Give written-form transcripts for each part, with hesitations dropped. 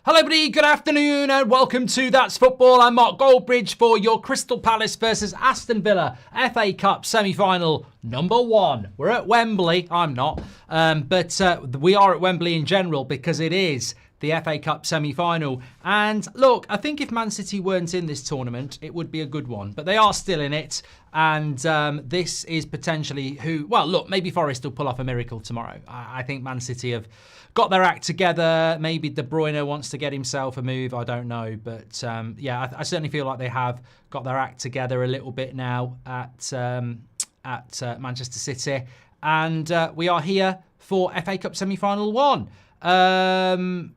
Hello everybody, good afternoon and welcome to That's Football. I'm Mark Goldbridge for your Crystal Palace versus Aston Villa FA Cup semi-final number 1. We're at Wembley, I'm not, but we are at Wembley in general because it is the FA Cup semi-final. And look, I think if Man City weren't in this tournament, it would be a good one. But they are still in it. And this is potentially maybe Forest will pull off a miracle tomorrow. I think Man City have got their act together. Maybe De Bruyne wants to get himself a move. I don't know. But I certainly feel like they have got their act together a little bit now at Manchester City. And we are here for FA Cup semi-final 1.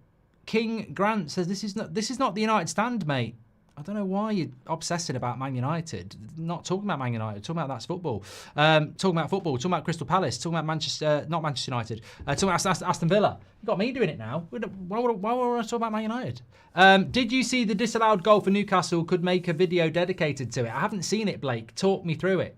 King Grant says this is not the United stand, mate. I don't know why you're obsessing about Man United. Not talking about Man United, talking about That's Football. Talking about football, talking about Crystal Palace, talking about not Manchester United, talking about Aston Villa. You got me doing it now. Why would I talk about Man United? Did you see the disallowed goal for Newcastle? Could make a video dedicated to it. I haven't seen it, Blake. Talk me through it.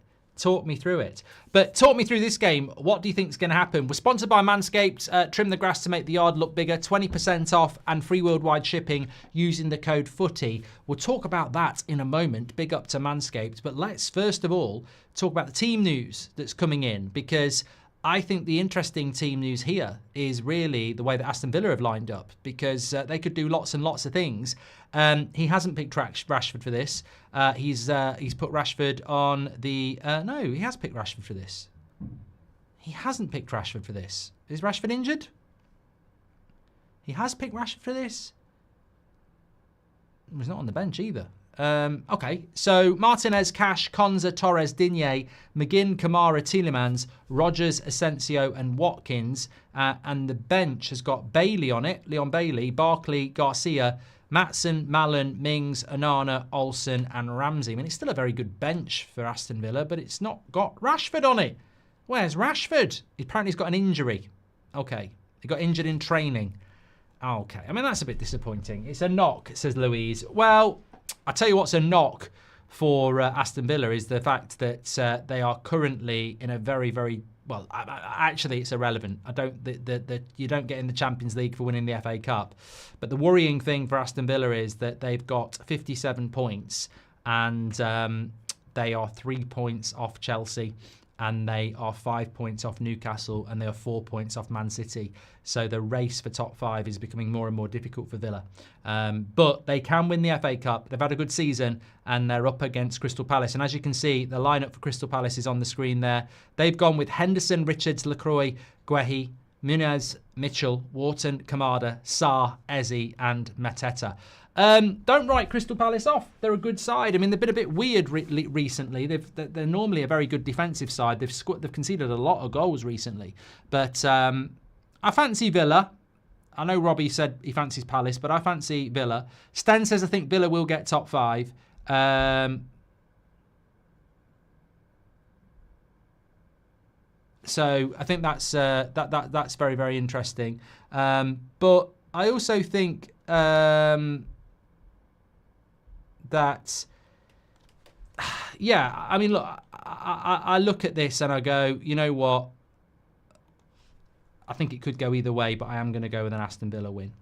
But talk me through this game. What do you think is going to happen? We're sponsored by Manscaped. Trim the grass to make the yard look bigger. 20% off and free worldwide shipping using the code FOOTY. We'll talk about that in a moment. Big up to Manscaped. But let's first of all talk about the team news that's coming in, because I think the interesting team news here is really the way that Aston Villa have lined up, because they could do lots and lots of things. He hasn't picked Rashford for this. He's put Rashford on the... No, he has picked Rashford for this. He hasn't picked Rashford for this. Is Rashford injured? He has picked Rashford for this. He's not on the bench either. Okay, so Martinez, Cash, Konza, Torres, Digne, McGinn, Kamara, Tielemans, Rodgers, Asensio and Watkins. And the bench has got Bailey on it, Leon Bailey, Barkley, Garcia, Maatsen, Malen, Mings, Onana, Olsen and Ramsey. I mean, it's still a very good bench for Aston Villa, but it's not got Rashford on it. Where's Rashford? Apparently he's got an injury. Okay, he got injured in training. Okay, I mean, that's a bit disappointing. It's a knock, says Louise. Well, I tell you what's a knock for Aston Villa is the fact that they are currently in a very, very actually it's irrelevant. You don't get in the Champions League for winning the FA Cup, but the worrying thing for Aston Villa is that they've got 57 points and they are 3 points off Chelsea. And they are 5 points off Newcastle, and they are 4 points off Man City. So the race for top 5 is becoming more and more difficult for Villa. But they can win the FA Cup. They've had a good season, and they're up against Crystal Palace. And as you can see, the lineup for Crystal Palace is on the screen there. They've gone with Henderson, Richards, Lacroix, Guehi, Muniz, Mitchell, Wharton, Kamada, Sarr, Eze, and Mateta. Don't write Crystal Palace off. They're a good side. I mean, they've been a bit weird recently. They're normally a very good defensive side. They've conceded a lot of goals recently. But I fancy Villa. I know Robbie said he fancies Palace, but I fancy Villa. Sten says I think Villa will get top 5. So I think that's very, very interesting. But I also think that, I mean, look, I look at this and I go, you know what? I think it could go either way, but I am going to go with an Aston Villa win.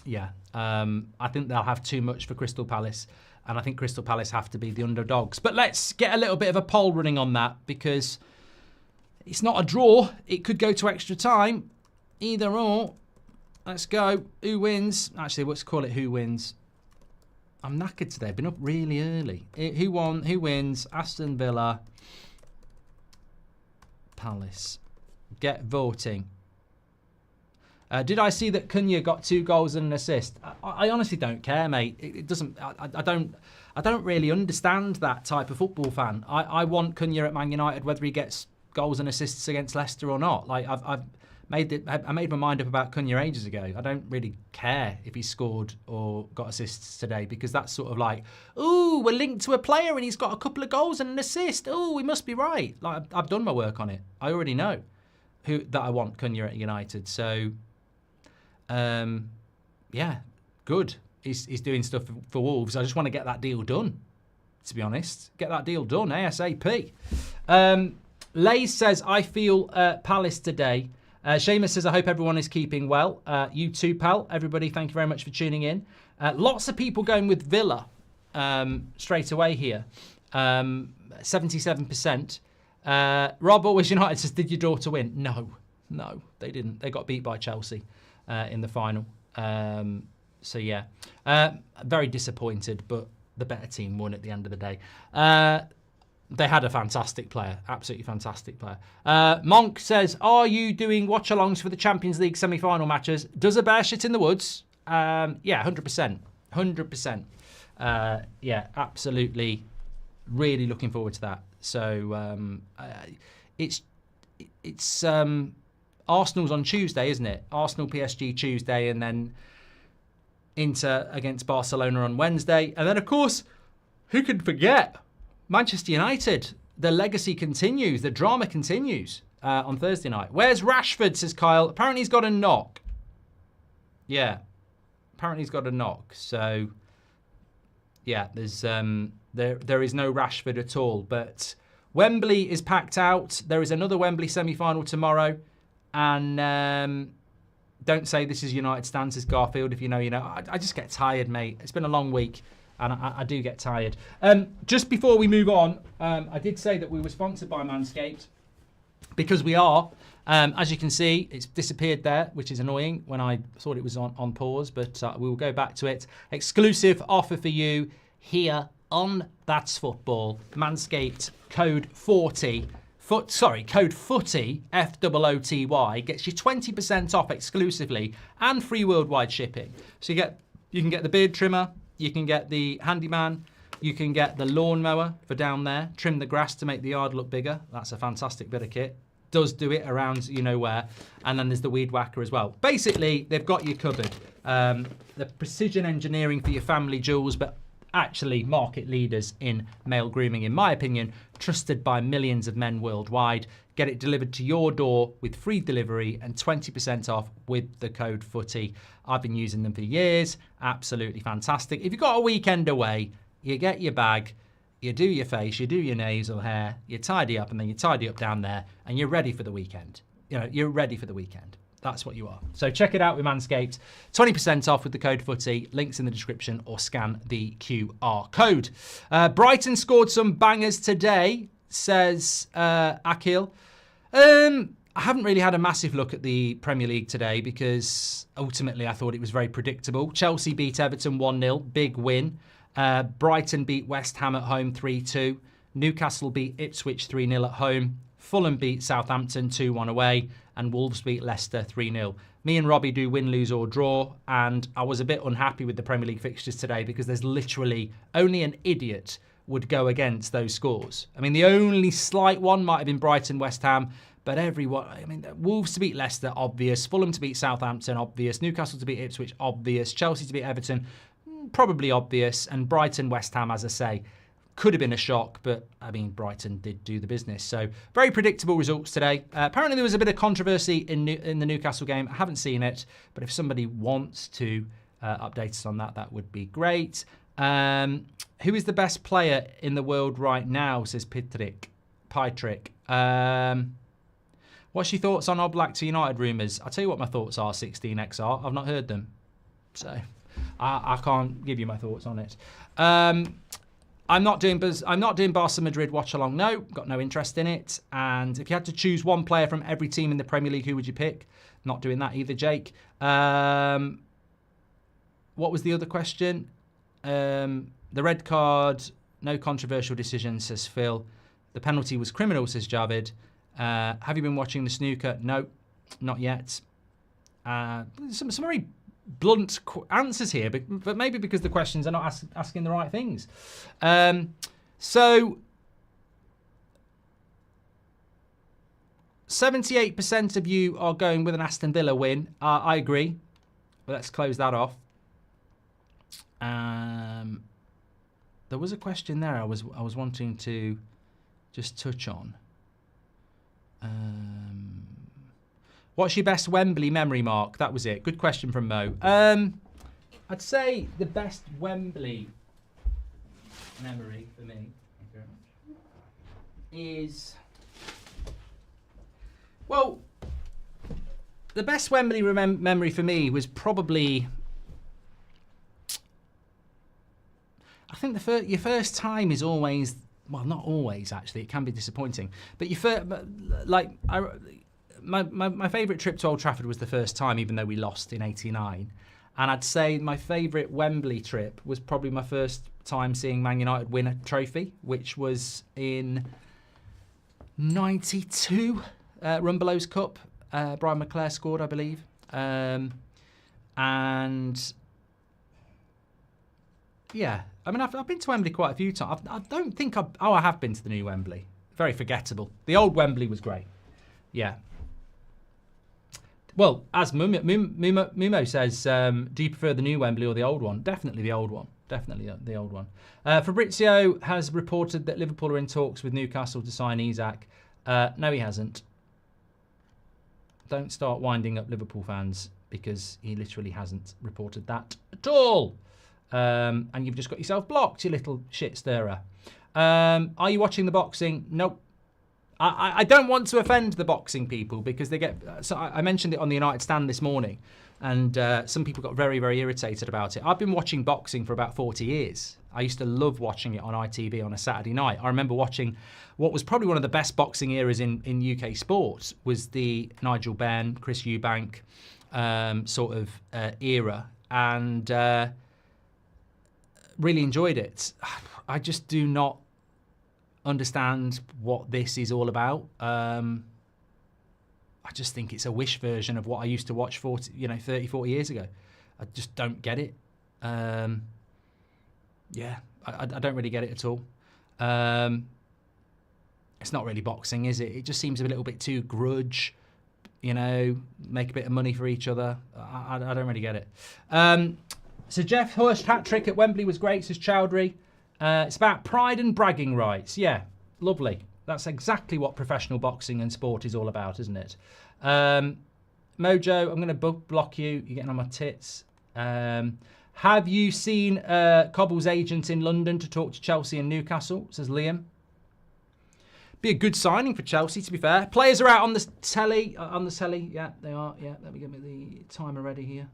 Yeah, I think they'll have too much for Crystal Palace, and I think Crystal Palace have to be the underdogs. But let's get a little bit of a poll running on that, because it's not a draw. It could go to extra time. Either or. Let's go. Who wins? Actually, let's call it who wins. I'm knackered today. I've been up really early. Who won? Who wins? Aston Villa. Palace. Get voting. Did I see that Cunha got 2 goals and an assist? I honestly don't care, mate. It doesn't. I don't really understand that type of football fan. I want Cunha at Man United, whether he gets goals and assists against Leicester or not. Like I made my mind up about Cunha ages ago. I don't really care if he scored or got assists today, because that's sort of like, ooh, we're linked to a player and he's got a couple of goals and an assist. Ooh, we must be right. Like, I've done my work on it. I already know that I want Cunha at United. So, yeah, good. He's doing stuff for Wolves. I just want to get that deal done, to be honest. Get that deal done ASAP. Lays says, I feel Palace today. Seamus says, I hope everyone is keeping well. You too, pal. Everybody, thank you very much for tuning in. Lots of people going with Villa straight away here. 77%. Rob Always United says, did your daughter win? No, they didn't. They got beat by Chelsea in the final. So, yeah, very disappointed, but the better team won at the end of the day. They had a fantastic player, absolutely fantastic player. Monk says, are you doing watch-alongs for the Champions League semi-final matches? Does a bear shit in the woods? Yeah, 100%. 100%. Yeah, absolutely. Really looking forward to that. So it's Arsenal's on Tuesday, isn't it? Arsenal PSG Tuesday, and then Inter against Barcelona on Wednesday. And then, of course, who could forget? Manchester United. The legacy continues. The drama continues on Thursday night. Where's Rashford, says Kyle. Apparently he's got a knock. Yeah. Apparently he's got a knock. So, yeah, there's there is no Rashford at all. But Wembley is packed out. There is another Wembley semi-final tomorrow. And don't say this is United stand, says Garfield. If you know, you know. I just get tired, mate. It's been a long week. And I do get tired. Just before we move on, I did say that we were sponsored by Manscaped. Because we are. As you can see, it's disappeared there, which is annoying when I thought it was on pause. But we will go back to it. Exclusive offer for you here on That's Football. Manscaped code 40. Code FOOTY, F-O-O-T-Y, gets you 20% off exclusively and free worldwide shipping. So you can get the beard trimmer. You can get the handyman. You can get the lawnmower for down there. Trim the grass to make the yard look bigger. That's a fantastic bit of kit. Does do it around you know where. And then there's the weed whacker as well. Basically, they've got you covered. The precision engineering for your family jewels, but actually market leaders in male grooming, in my opinion, trusted by millions of men worldwide. Get it delivered to your door with free delivery and 20% off with the code FOOTY. I've been using them for years. Absolutely fantastic. If you've got a weekend away, you get your bag, you do your face, you do your nails or hair, you tidy up, and then you tidy up down there, and you're ready for the weekend. You know, you're ready for the weekend. That's what you are. So check it out with Manscaped. 20% off with the code FOOTY. Links in the description or scan the QR code. Brighton scored some bangers today, says Akil. I haven't really had a massive look at the Premier League today because ultimately I thought it was very predictable. Chelsea beat Everton 1-0, big win. Brighton beat West Ham at home 3-2. Newcastle beat Ipswich 3-0 at home. Fulham beat Southampton 2-1 away. And Wolves beat Leicester 3-0. Me and Robbie do win, lose or draw. And I was a bit unhappy with the Premier League fixtures today because there's literally only an idiot would go against those scores. I mean, the only slight one might have been Brighton, West Ham. But everyone, I mean, Wolves to beat Leicester, obvious. Fulham to beat Southampton, obvious. Newcastle to beat Ipswich, obvious. Chelsea to beat Everton, probably obvious. And Brighton, West Ham, as I say, could have been a shock, but I mean, Brighton did do the business. So very predictable results today. Apparently there was a bit of controversy in the Newcastle game. I haven't seen it, but if somebody wants to update us on that, that would be great. Who is the best player in the world right now, says Pytrick. What's your thoughts on Oblak to United rumours? I'll tell you what my thoughts are, 16XR. I've not heard them. So I can't give you my thoughts on it. I'm not doing Barca Madrid watch along. No, got no interest in it. And if you had to choose one player from every team in the Premier League, who would you pick? Not doing that either, Jake. What was the other question? The red card, no controversial decision, says Phil. The penalty was criminal, says Javid. Have you been watching the snooker? No, not yet. Some very blunt answers here, but maybe because the questions are not asking the right things. So 78% of you are going with an Aston Villa win. I agree. Let's close that off. There was a question there I was wanting to just touch on. What's your best Wembley memory, Mark? That was it. Good question from Mo. I'd say the best Wembley memory for me is, well, the best Wembley memory for me was probably, I think your first time is always, well, not always actually. It can be disappointing, but my favourite trip to Old Trafford was the first time, even though we lost in '89. And I'd say my favourite Wembley trip was probably my first time seeing Man United win a trophy, which was in '92, Rumbelows Cup. Brian McClare scored, I believe. And yeah, I mean, I've been to Wembley quite a few times. I don't think I have been to the new Wembley. Very forgettable. The old Wembley was great. Yeah. Well, as Mumo says, do you prefer the new Wembley or the old one? Definitely the old one. Definitely the old one. Fabrizio has reported that Liverpool are in talks with Newcastle to sign Isak. No, he hasn't. Don't start winding up Liverpool fans because he literally hasn't reported that at all. And you've just got yourself blocked, you little shit stirrer. Are you watching the boxing? Nope. I don't want to offend the boxing people because they get... So I mentioned it on the United Stand this morning, and some people got very, very irritated about it. I've been watching boxing for about 40 years. I used to love watching it on ITV on a Saturday night. I remember watching what was probably one of the best boxing eras in UK sports was the Nigel Benn, Chris Eubank sort of era, and really enjoyed it. I just do not understand what this is all about. I just think it's a wish version of what I used to watch 30, 40 years ago. I just don't get it. Yeah, I don't really get it at all. It's not really boxing, is it? It just seems a little bit too grudge, make a bit of money for each other. I don't really get it. So Jeff Hurst hat-trick at Wembley was great, says Chowdhury. It's about pride and bragging rights. Yeah, lovely. That's exactly what professional boxing and sport is all about, isn't it? Mojo, I'm going to block you. You're getting on my tits. Have you seen Cobble's agent in London to talk to Chelsea and Newcastle, says Liam. Be a good signing for Chelsea, to be fair. Players are out on the telly. Yeah, they are. Yeah, let me get the timer ready here.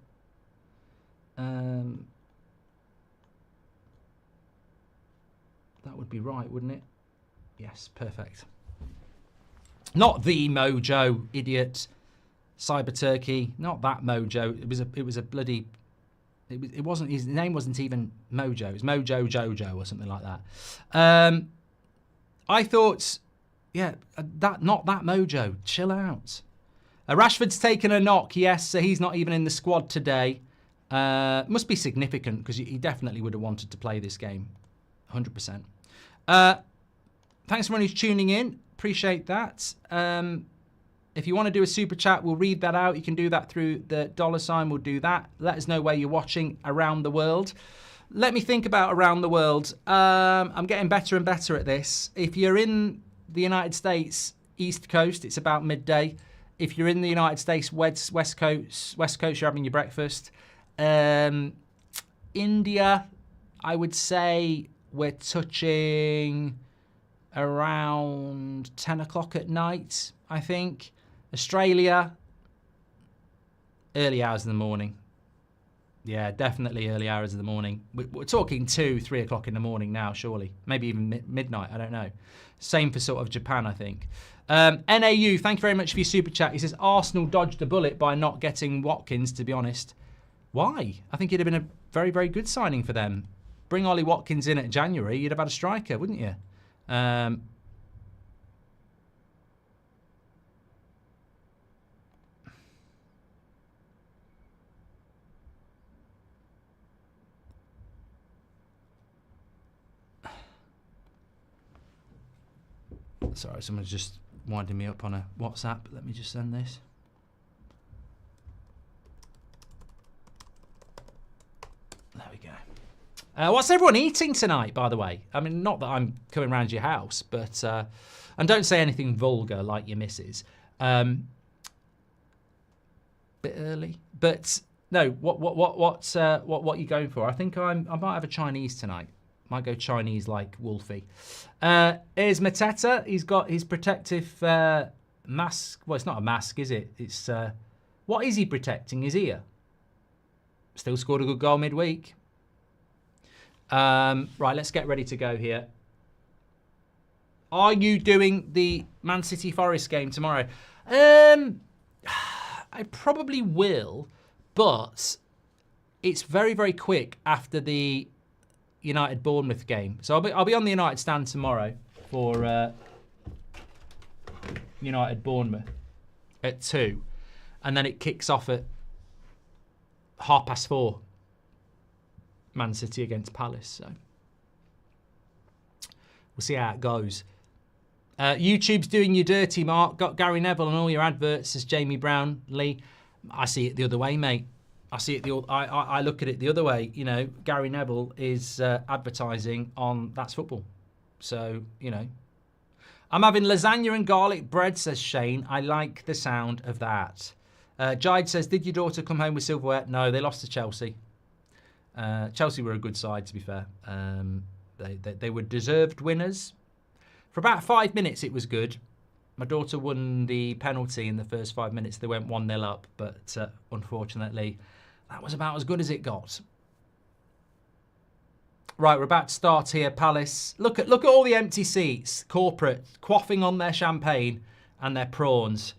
That would be right, wouldn't it? Yes, perfect. Not the Mojo, idiot. Cyber Turkey, not that Mojo. It was a bloody. It wasn't. His name wasn't even Mojo. It was Mojo Jojo or something like that. I thought, yeah, not that Mojo. Chill out. Rashford's taken a knock. Yes, so he's not even in the squad today. Must be significant because he definitely would have wanted to play this game. 100%. Thanks everyone who's tuning in. Appreciate that. If you want to do a super chat, we'll read that out. You can do that through the $. We'll do that. Let us know where you're watching around the world. Let me think about around the world. I'm getting better and better at this. If you're in the United States East Coast, it's about midday. If you're in the United States West Coast, you're having your breakfast. India, I would say we're touching around 10 o'clock at night, I think. Australia, early hours of the morning. Yeah, definitely early hours of the morning. We're talking 2, 3 o'clock in the morning now, surely. Maybe even midnight, I don't know. Same for sort of Japan, I think. NAU, thank you very much for your super chat. He says, Arsenal dodged a bullet by not getting Watkins, to be honest. Why? I think it'd have been a very, very good signing for them. Bring Ollie Watkins in at January, you'd have had a striker, wouldn't you? Sorry, someone's just winding me up on a WhatsApp. Let me just send this. There we go. What's everyone eating tonight, by the way? I mean, not that I'm coming round your house, but and don't say anything vulgar like your missus. Bit early, but no. What are you going for? I think I might have a Chinese tonight. Might go Chinese like Wolfie. Here's Mateta. He's got his protective mask. Well, it's not a mask, is it? It's What is he protecting? His ear. Still scored a good goal midweek. Right, let's get ready to go here. Are you doing the Man City Forest game tomorrow? I probably will, but it's very, very quick after the United Bournemouth game. So I'll be on the United stand tomorrow for United Bournemouth at 2, and then it kicks off at 4:30. Man City against Palace. So we'll see how it goes. YouTube's doing you dirty, Mark. Got Gary Neville on all your adverts, says Jamie Brown Lee. I see it the other way, mate. I look at it the other way. You know, Gary Neville is advertising on That's Football. So, you know. I'm having lasagna and garlic bread, says Shane. I like the sound of that. Jide says, did your daughter come home with silverware? No, they lost to Chelsea. Chelsea were a good side, to be fair. They were deserved winners. For about 5 minutes, it was good. My daughter won the penalty in the first 5 minutes. They went 1-0 up, but unfortunately, that was about as good as it got. Right, we're about to start here. Palace. Look at all the empty seats. Corporate quaffing on their champagne and their prawns.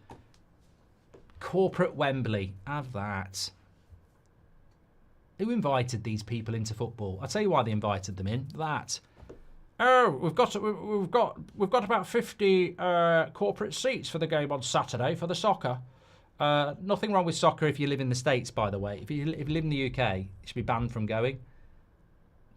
Corporate Wembley. Have that. Who invited these people into football? I'll tell you why they invited them in. That. Oh, we've got about 50 corporate seats for the game on Saturday for the soccer. Nothing wrong with soccer if you live in the States, by the way. If you live in the UK, you should be banned from going.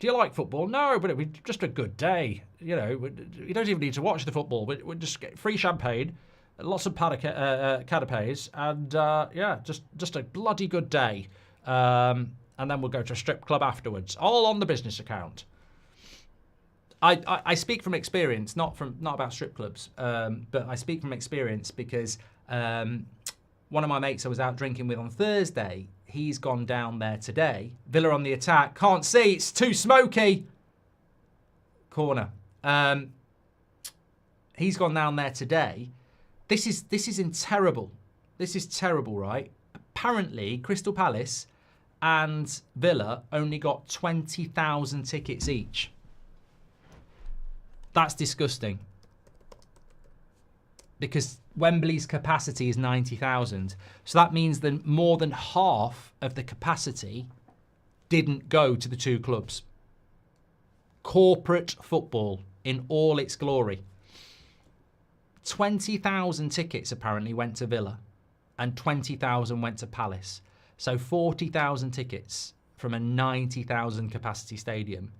Do you like football? No, but it'd be just a good day. You know, you don't even need to watch the football. We just get free champagne, lots of canapes, and yeah, just a bloody good day. And then we'll go to a strip club afterwards, all on the business account. I speak from experience, not about strip clubs, but I speak from experience because one of my mates I was out drinking with on Thursday, he's gone down there today. Villa on the attack, can't see, it's too smoky. Corner. He's gone down there today. This is terrible. This is terrible, right? Apparently, Crystal Palace and Villa only got 20,000 tickets each. That's disgusting. Because Wembley's capacity is 90,000. So that means that more than half of the capacity didn't go to the two clubs. Corporate football in all its glory. 20,000 tickets apparently went to Villa and 20,000 went to Palace. So 40,000 tickets from a 90,000 capacity stadium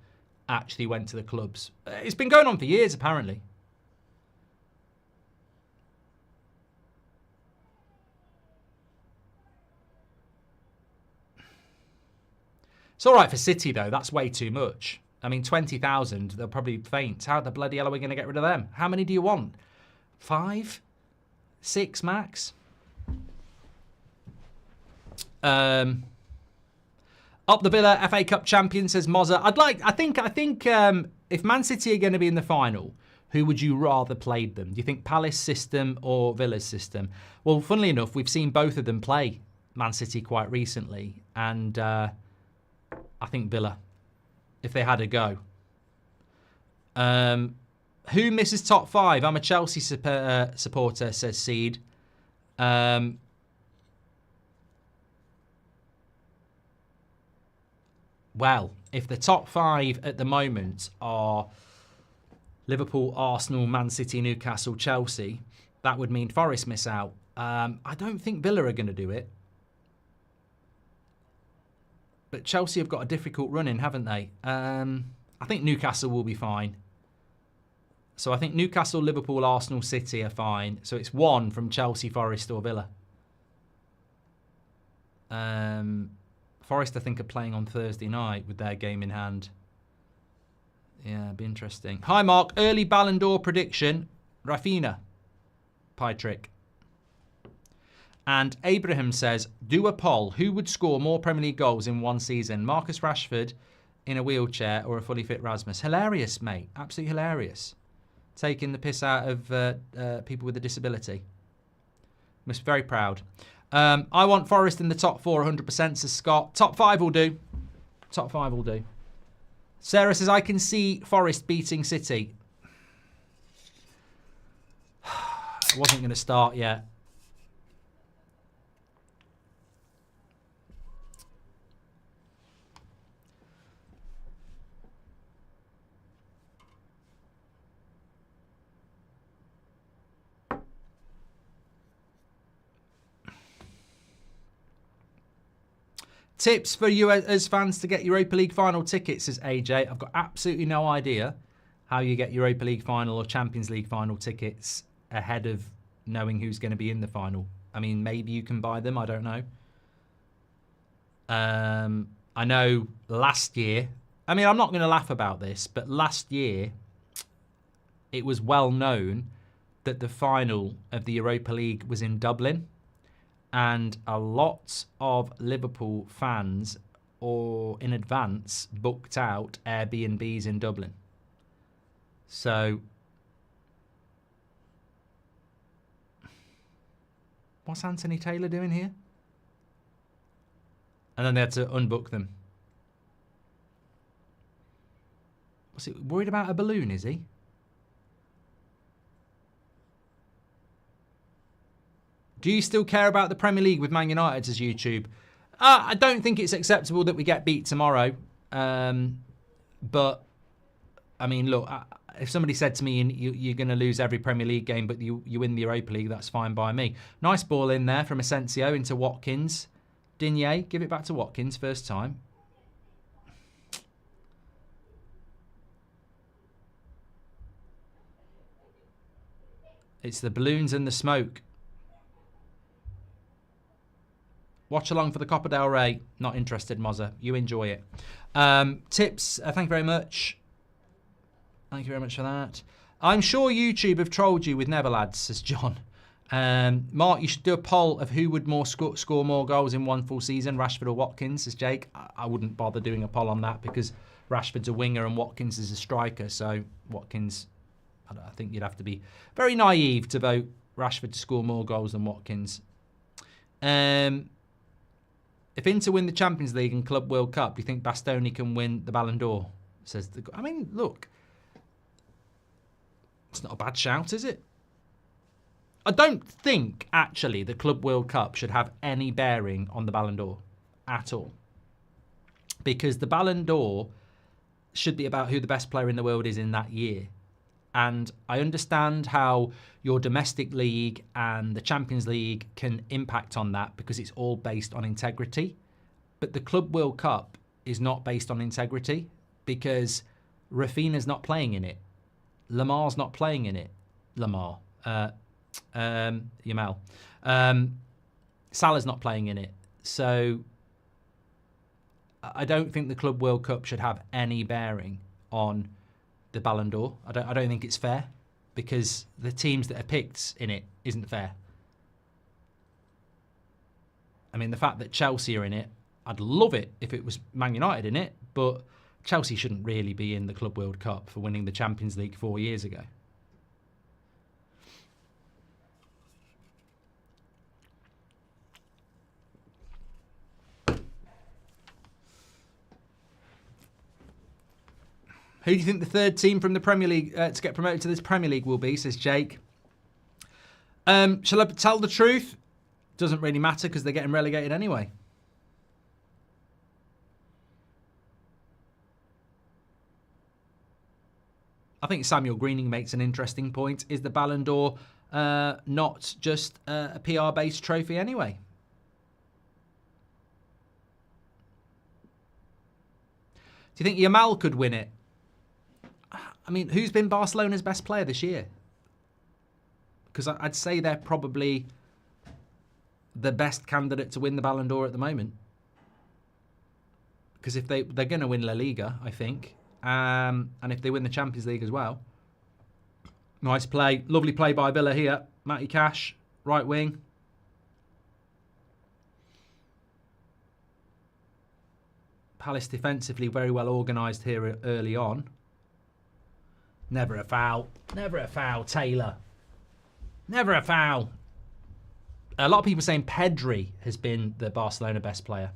actually went to the clubs. It's been going on for years, apparently. It's all right for City, though. That's way too much. I mean, 20,000, they'll probably faint. How the bloody hell are we going to get rid of them? How many do you want? 5? 6 max? Up the Villa, FA Cup champion, says Mozza. I think if Man City are going to be in the final, who would you rather played them? Do you think Palace system or Villa's system? Well, funnily enough, we've seen both of them play Man City quite recently, and I think Villa, if they had a go. Who misses top 5? I'm a Chelsea supporter, says Seed. Well, if the top 5 at the moment are Liverpool, Arsenal, Man City, Newcastle, Chelsea, that would mean Forest miss out. I don't think Villa are going to do it. But Chelsea have got a difficult run in, haven't they? I think Newcastle will be fine. So I think Newcastle, Liverpool, Arsenal, City are fine. So it's one from Chelsea, Forest or Villa. Forest, I think, are playing on Thursday night with their game in hand. Yeah, it'd be interesting. Hi, Mark. Early Ballon d'Or prediction. Rafinha. Pie trick. And Abraham says, do a poll. Who would score more Premier League goals in one season? Marcus Rashford in a wheelchair or a fully fit Rasmus? Hilarious, mate. Absolutely hilarious. Taking the piss out of people with a disability. Must be very proud. I want Forest in the top 4, 100%, says Scott. Top 5 will do. Top 5 will do. Sarah says, I can see Forest beating City. I wasn't going to start yet. Tips for you as fans to get Europa League final tickets, says AJ. I've got absolutely no idea how you get Europa League final or Champions League final tickets ahead of knowing who's going to be in the final. I mean, maybe you can buy them. I don't know. I know last year, I mean, I'm not going to laugh about this, but last year it was well known that the final of the Europa League was in Dublin. And a lot of Liverpool fans, or in advance, booked out Airbnbs in Dublin. So, what's Anthony Taylor doing here? And then they had to unbook them. Was he worried about a balloon, is he? Do you still care about the Premier League with Man United as YouTube? I don't think it's acceptable that we get beat tomorrow. But, I mean, look, if somebody said to me, you're going to lose every Premier League game, but you win the Europa League, that's fine by me. Nice ball in there from Asensio into Watkins. Digne, give it back to Watkins, first time. It's the balloons and the smoke. Watchalong for the Copa del Rey. Not interested, Mozza. You enjoy it. Tips. Thank you very much. Thank you very much for that. I'm sure YouTube have trolled you with Never Lads, says John. Mark, you should do a poll of who would score more goals in one full season, Rashford or Watkins, says Jake. I wouldn't bother doing a poll on that because Rashford's a winger and Watkins is a striker. So Watkins, I think you'd have to be very naive to vote Rashford to score more goals than Watkins. If Inter win the Champions League and Club World Cup, do you think Bastoni can win the Ballon d'Or? Says the. I mean, look, it's not a bad shout, is it? I don't think actually the Club World Cup should have any bearing on the Ballon d'Or at all, because the Ballon d'Or should be about who the best player in the world is in that year. And I understand how your domestic league and the Champions League can impact on that because it's all based on integrity. But the Club World Cup is not based on integrity because Rafinha's not playing in it. Lamar's not playing in it. Yamal. Salah's not playing in it. So I don't think the Club World Cup should have any bearing on the Ballon d'Or. I don't think it's fair because the teams that are picked in it isn't fair. I mean, the fact that Chelsea are in it, I'd love it if it was Man United in it, but Chelsea shouldn't really be in the Club World Cup for winning the Champions League 4 years ago. Who do you think the third team from the Premier League to get promoted to this Premier League will be, says Jake. Shall I tell the truth? Doesn't really matter because they're getting relegated anyway. I think Samuel Greening makes an interesting point. Is the Ballon d'Or not just a PR-based trophy anyway? Do you think Yamal could win it? I mean, who's been Barcelona's best player this year? Because I'd say they're probably the best candidate to win the Ballon d'Or at the moment. Because if they're going to win La Liga, I think, and if they win the Champions League as well. Nice play. Lovely play by Villa here. Matty Cash, right wing. Palace defensively very well organised here early on. Never a foul. Never a foul, Taylor. Never a foul. A lot of people saying Pedri has been the Barcelona best player.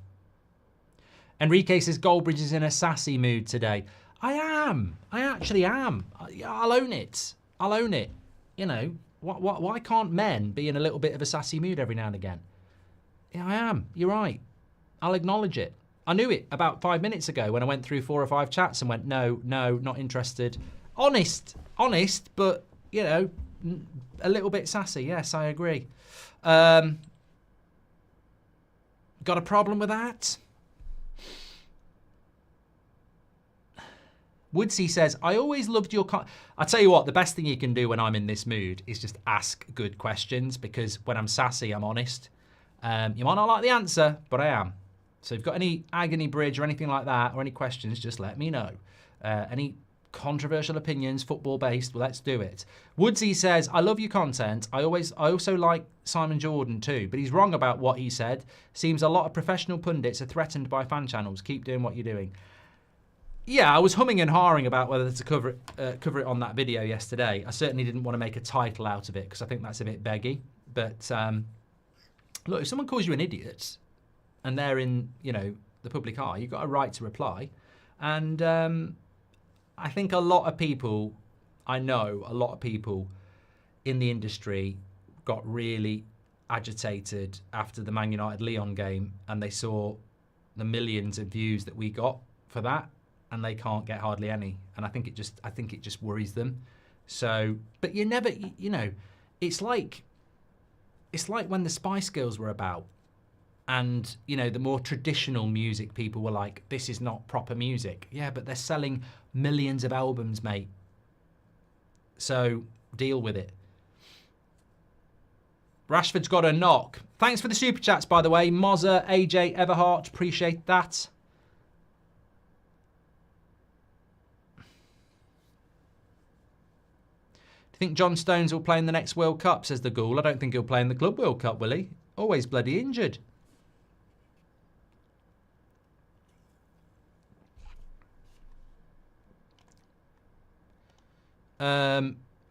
Enrique says Goldbridge is in a sassy mood today. I am. I actually am. I'll own it. I'll own it. You know, why can't men be in a little bit of a sassy mood every now and again? Yeah, I am. You're right. I'll acknowledge it. I knew it about 5 minutes ago when I went through 4 or 5 chats and went, no, not interested. Honest, but, you know, a little bit sassy. Yes, I agree. Got a problem with that? Woodsy says, I always loved your... I tell you what, the best thing you can do when I'm in this mood is just ask good questions, because when I'm sassy, I'm honest. You might not like the answer, but I am. So if you've got any agony bridge or anything like that, or any questions, just let me know. Any controversial opinions, football-based, well, let's do it. Woodsy says, I love your content. I also like Simon Jordan too, but he's wrong about what he said. Seems a lot of professional pundits are threatened by fan channels. Keep doing what you're doing. Yeah, I was humming and hawing about whether to cover it on that video yesterday. I certainly didn't want to make a title out of it because I think that's a bit beggy. But look, if someone calls you an idiot and they're in, you know, the public eye, you've got a right to reply. And I think a lot of people, I know a lot of people in the industry got really agitated after the Man United Lyon game, and they saw the millions of views that we got for that, and they can't get hardly any. And I think it just worries them. So, but you never, you know, it's like when the Spice Girls were about, and, you know, the more traditional music people were like, this is not proper music. Yeah, but they're selling millions of albums, mate. So deal with it. Rashford's got a knock. Thanks for the super chats, by the way. Mozza, AJ, Everhart, appreciate that. Do you think John Stones will play in the next World Cup, says the Ghoul? I don't think he'll play in the Club World Cup, will he? Always bloody injured.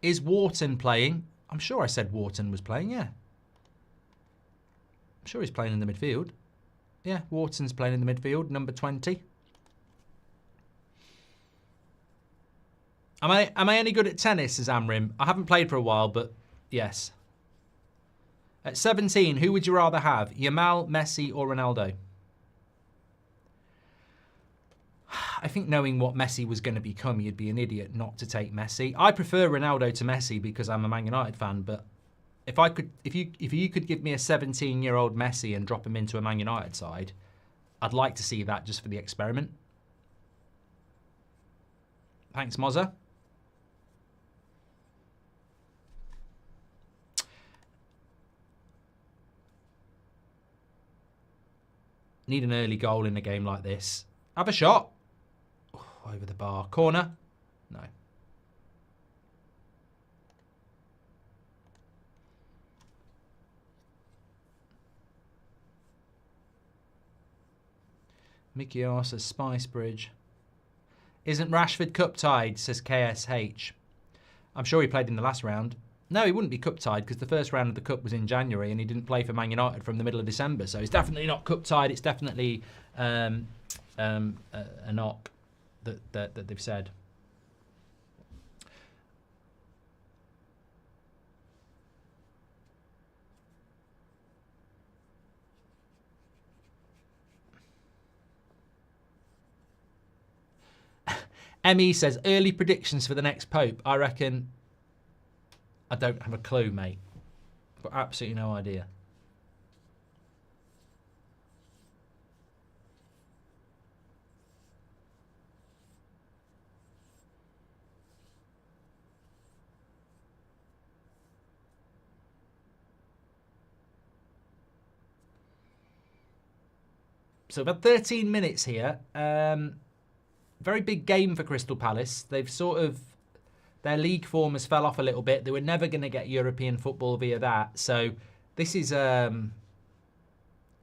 Is Wharton playing? I'm sure I said Wharton was playing, yeah. I'm sure he's playing in the midfield. Yeah, Wharton's playing in the midfield, number 20. Am I any good at tennis, says Amrim? I haven't played for a while, but yes. At 17, who would you rather have? Yamal, Messi or Ronaldo? I think knowing what Messi was going to become, you'd be an idiot not to take Messi. I prefer Ronaldo to Messi because I'm a Man United fan, but if you could give me a 17-year-old Messi and drop him into a Man United side, I'd like to see that just for the experiment. Thanks, Mozza. Need an early goal in a game like this. Have a shot. Over the bar. Corner? No. Mickey R says Spice Bridge. Isn't Rashford cup tied, says KSH. I'm sure he played in the last round. No, he wouldn't be cup tied because the first round of the cup was in January and he didn't play for Man United from the middle of December. So he's definitely not cup tied. It's definitely a knock that they've said. Emmy says, early predictions for the next Pope. I reckon, I don't have a clue, mate. Got absolutely no idea. So about 13 minutes here. Very big game for Crystal Palace. They've sort of, their league form has fell off a little bit. They were never going to get European football via that. So this is,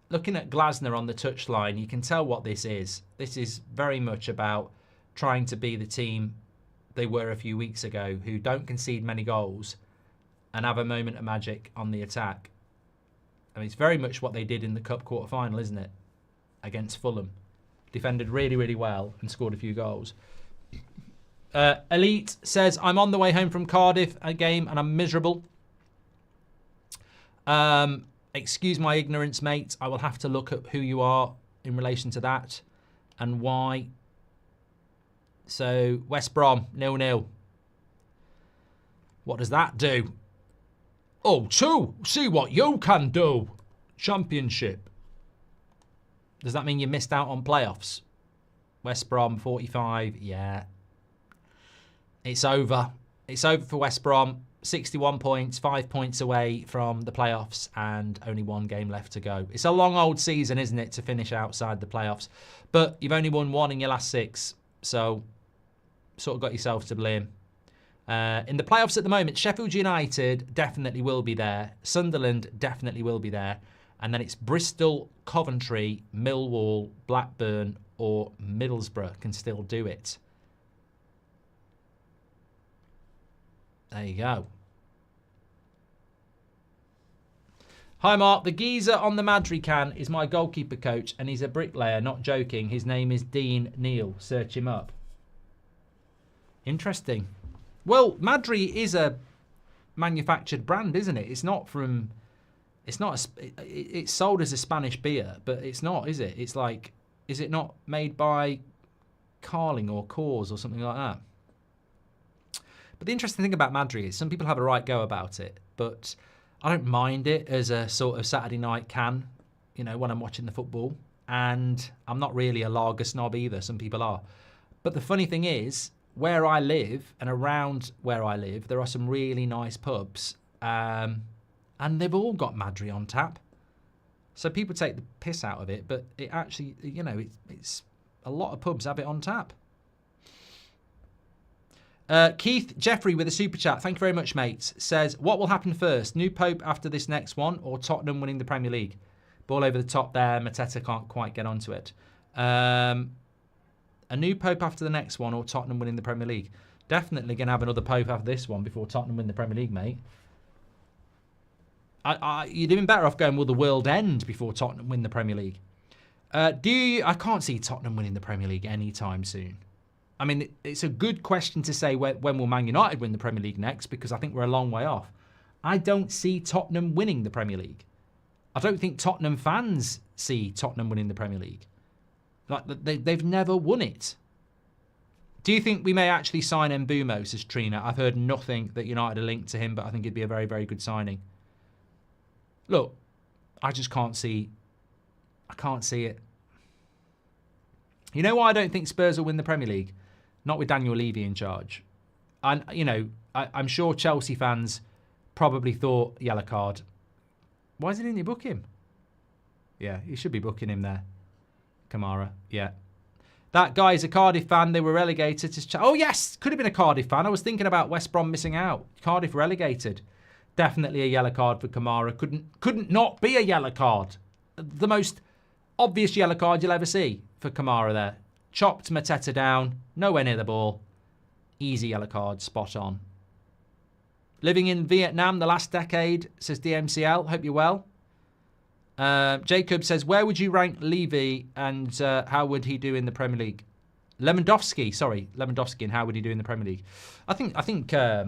looking at Glasner on the touchline, you can tell what this is. This is very much about trying to be the team they were a few weeks ago, who don't concede many goals and have a moment of magic on the attack. I mean, it's very much what they did in the Cup quarter-final, isn't it? Against Fulham. Defended really, really well and scored a few goals. Elite says, I'm on the way home from Cardiff a game and I'm miserable. Excuse my ignorance, mate. I will have to look at who you are in relation to that and why. So, West Brom, 0-0. What does that do? Oh, 2. See what you can do. Championship. Does that mean you missed out on playoffs? West Brom, 45. Yeah. It's over. It's over for West Brom. 61 points, 5 points away from the playoffs and only 1 game left to go. It's a long old season, isn't it, to finish outside the playoffs. But you've only won 1 in your last 6. So, sort of got yourself to blame. In the playoffs at the moment, Sheffield United definitely will be there. Sunderland definitely will be there. And then it's Bristol, Coventry, Millwall, Blackburn or Middlesbrough can still do it. There you go. Hi, Mark. The geezer on the Madry can is my goalkeeper coach, and he's a bricklayer, not joking. His name is Dean Neal. Search him up. Interesting. Well, Madry is a manufactured brand, isn't it? It's not from... It's not... It's sold as a Spanish beer, but it's not, is it? It's like... Is it not made by Carling or Coors or something like that? But the interesting thing about Madry is some people have a right go about it, but I don't mind it as a sort of Saturday night can, you know, when I'm watching the football. And I'm not really a lager snob either. Some people are. But the funny thing is, where I live and around where I live, there are some really nice pubs. And they've all got Madry on tap. So people take the piss out of it, but it actually, you know, it's a lot of pubs have it on tap. Keith Jeffrey with a super chat. Thank you very much, mates. Says, what will happen first? New Pope after this next one or Tottenham winning the Premier League? Ball over the top there. Mateta can't quite get onto it. A new Pope after the next one or Tottenham winning the Premier League? Definitely going to have another Pope after this one before Tottenham win the Premier League, mate. You're doing better off going, will the world end before Tottenham win the Premier League? I can't see Tottenham winning the Premier League anytime soon. I mean, it's a good question to say when will Man United win the Premier League next, because I think we're a long way off. I don't see Tottenham winning the Premier League. I don't think Tottenham fans see Tottenham winning the Premier League. Like they've never won it. Do you think we may actually sign Mbumo, says Trina? I've heard nothing that United are linked to him, but I think it'd be a very, very good signing. Look, I just can't see... I can't see it. You know why I don't think Spurs will win the Premier League? Not with Daniel Levy in charge. And, you know, I'm sure Chelsea fans probably thought, yellow card. Why didn't he book him? Yeah, he should be booking him there. Kamara, yeah. That guy's a Cardiff fan. They were relegated to... Oh, yes, could have been a Cardiff fan. I was thinking about West Brom missing out. Cardiff relegated. Definitely a yellow card for Kamara. Couldn't not be a yellow card. The most obvious yellow card you'll ever see for Kamara there. Chopped Mateta down. Nowhere near the ball. Easy yellow card. Spot on. Living in Vietnam the last decade, says DMCL. Hope you're well. Jacob says, where would you rank Levy and how would he do in the Premier League? Lewandowski, and how would he do in the Premier League? I think I'll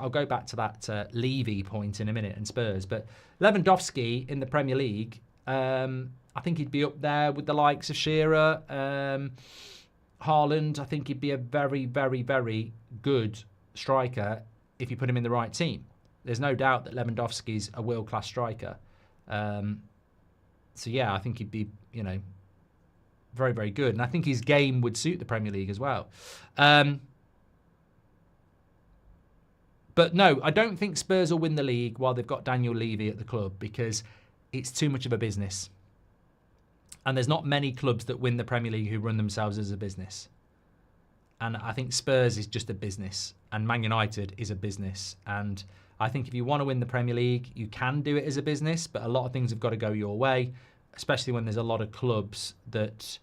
go back to that Levy point in a minute and Spurs, but Lewandowski in the Premier League, I think he'd be up there with the likes of Shearer, Haaland. I think he'd be a very, very, very good striker if you put him in the right team. There's no doubt that Lewandowski's a world-class striker. So yeah, I think he'd be, you know, very, very good. And I think his game would suit the Premier League as well. But no, I don't think Spurs will win the league while they've got Daniel Levy at the club, because it's too much of a business. And there's not many clubs that win the Premier League who run themselves as a business. And I think Spurs is just a business, and Man United is a business. And I think if you want to win the Premier League, you can do it as a business, but a lot of things have got to go your way, especially when there's a lot of clubs that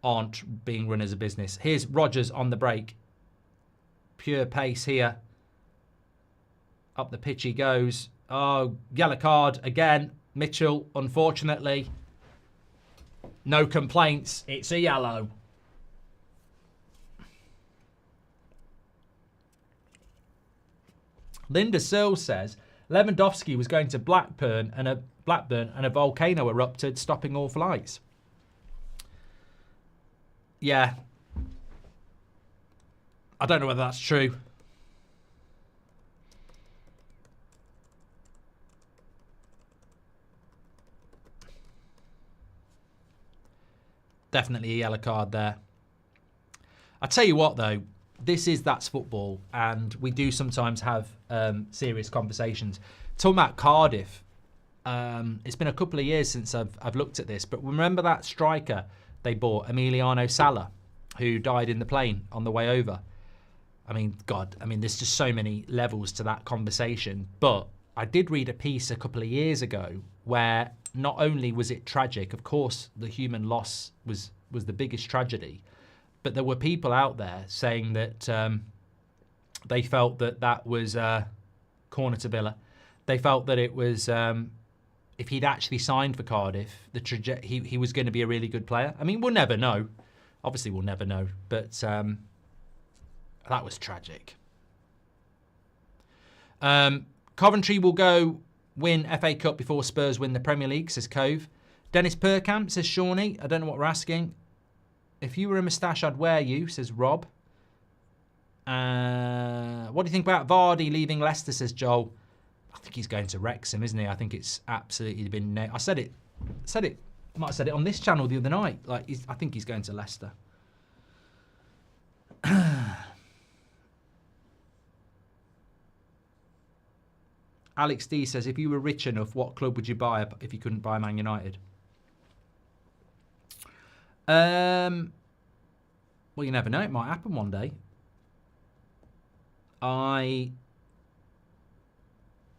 aren't being run as a business. Here's Rodgers on the break. Pure pace here. Up the pitch he goes. Oh, yellow card again. Mitchell, unfortunately. No complaints. It's a yellow. Linda Searle says Lewandowski was going to Blackburn and a volcano erupted, stopping all flights. Yeah. I don't know whether that's true. Definitely a yellow card there. I tell you what, though, this is That's Football, and we do sometimes have serious conversations. Talking about Cardiff, it's been a couple of years since I've looked at this, but remember that striker they bought, Emiliano Sala, who died in the plane on the way over? I mean, God, there's just so many levels to that conversation. But I did read a piece a couple of years ago where not only was it tragic, of course, the human loss was the biggest tragedy, but there were people out there saying that they felt that was corner to Villa. They felt that it was, if he'd actually signed for Cardiff, he was going to be a really good player. I mean, we'll never know. Obviously, we'll never know. But that was tragic. Coventry will go win FA Cup before Spurs win the Premier League, says Cove. Dennis Perkamp, says Shawnee. I don't know what we're asking. If you were a moustache, I'd wear you, says Rob. What do you think about Vardy leaving Leicester, says Joel. I think he's going to Wrexham, isn't he? I think it's absolutely been... I said it. I might have said it on this channel the other night. I think he's going to Leicester. Alex D says, if you were rich enough, what club would you buy if you couldn't buy Man United? Well, you never know. It might happen one day. I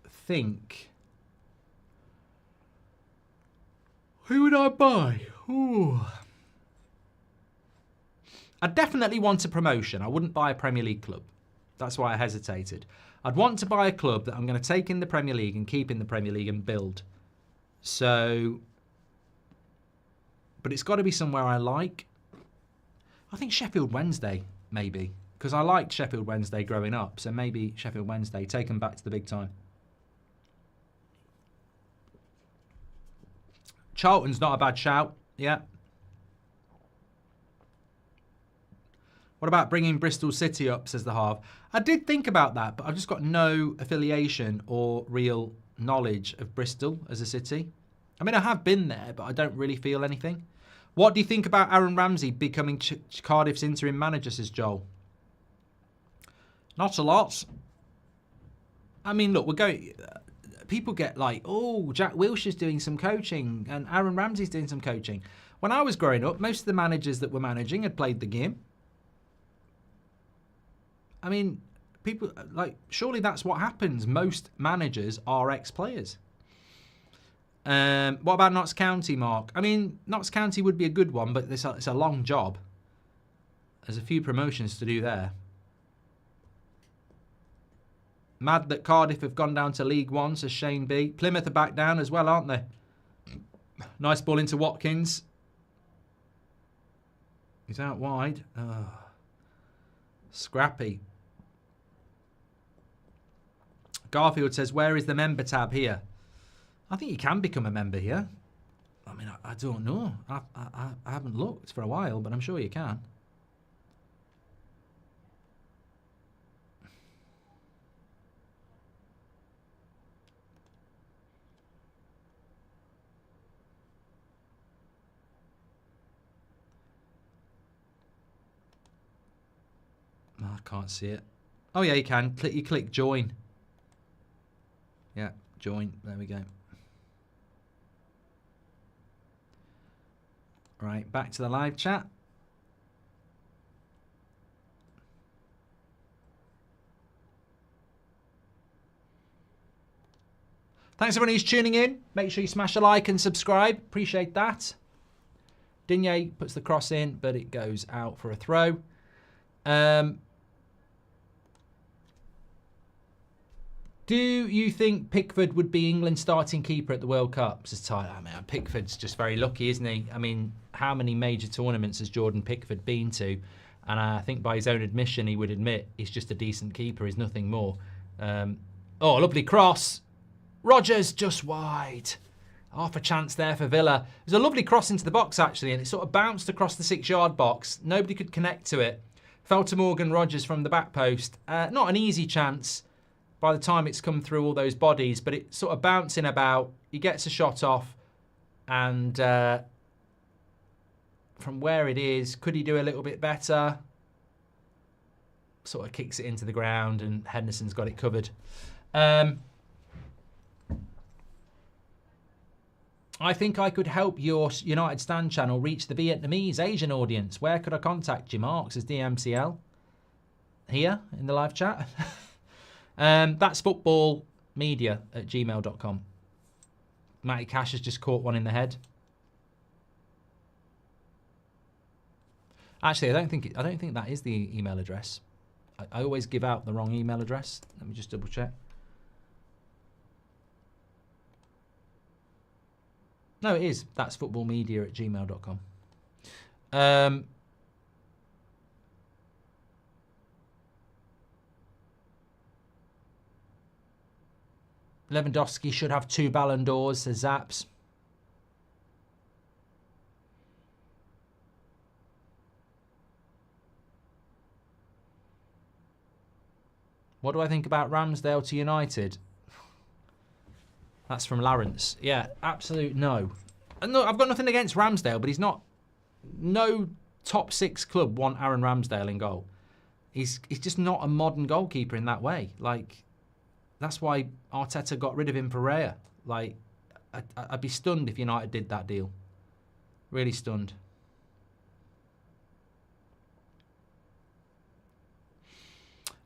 think... Who would I buy? Ooh. I'd definitely want a promotion. I wouldn't buy a Premier League club. That's why I hesitated. I'd want to buy a club that I'm going to take in the Premier League and keep in the Premier League and build. So... But it's got to be somewhere I like. I think Sheffield Wednesday, maybe. Because I liked Sheffield Wednesday growing up. So maybe Sheffield Wednesday, take them back to the big time. Charlton's not a bad shout. Yeah. What about bringing Bristol City up, says the Harv. I did think about that, but I've just got no affiliation or real knowledge of Bristol as a city. I mean, I have been there, but I don't really feel anything. What do you think about Aaron Ramsey becoming Cardiff's interim manager, says Joel? Not a lot. I mean, look, we're going... People get like, oh, Jack Wilshere's doing some coaching and Aaron Ramsey's doing some coaching. When I was growing up, most of the managers that were managing had played the game. I mean, people, surely that's what happens. Most managers are ex-players. What about Notts County, Mark? I mean, Notts County would be a good one, but it's a long job. There's a few promotions to do there. Mad that Cardiff have gone down to League One, says Shane B. Plymouth are back down as well, aren't they? Nice ball into Watkins. He's out wide. Oh. Scrappy. Garfield says, where is the member tab here? I think you can become a member here. I mean, I don't know. I haven't looked for a while, but I'm sure you can. Oh, I can't see it. Oh, yeah, you can. You click join. Yeah, join. There we go. Right, back to the live chat. Thanks everyone who's tuning in. Make sure you smash a like and subscribe. Appreciate that. Digne puts the cross in, but it goes out for a throw. Do you think Pickford would be England's starting keeper at the World Cup? Says Tyler. I mean, Pickford's just very lucky, isn't he? I mean, how many major tournaments has Jordan Pickford been to? And I think by his own admission, he would admit he's just a decent keeper. He's nothing more. Oh, lovely cross. Rodgers just wide. Half a chance there for Villa. It was a lovely cross into the box, actually, and it sort of bounced across the 6-yard box. Nobody could connect to it. Fell to Morgan Rodgers from the back post. Not an easy chance by the time it's come through all those bodies, but it's sort of bouncing about. He gets a shot off, and from where it is, could he do a little bit better? Sort of kicks it into the ground, and Henderson's got it covered. I think I could help your United Stand channel reach the Vietnamese Asian audience. Where could I contact you, Mark? Says DMCL. Here in the live chat. That's footballmedia@gmail.com. Matty Cash has just caught one in the head. Actually, I don't think that is the email address. I always give out the wrong email address. Let me just double check. No, it is. That's footballmedia@gmail.com. Lewandowski should have 2 Ballon d'Ors, says Zaps. What do I think about Ramsdale to United? That's from Lawrence. Yeah, absolute no. And look, I've got nothing against Ramsdale, but he's not... No top 6 club want Aaron Ramsdale in goal. He's just not a modern goalkeeper in that way. Like... That's why Arteta got rid of him for Raya. Like, I'd be stunned if United did that deal. Really stunned.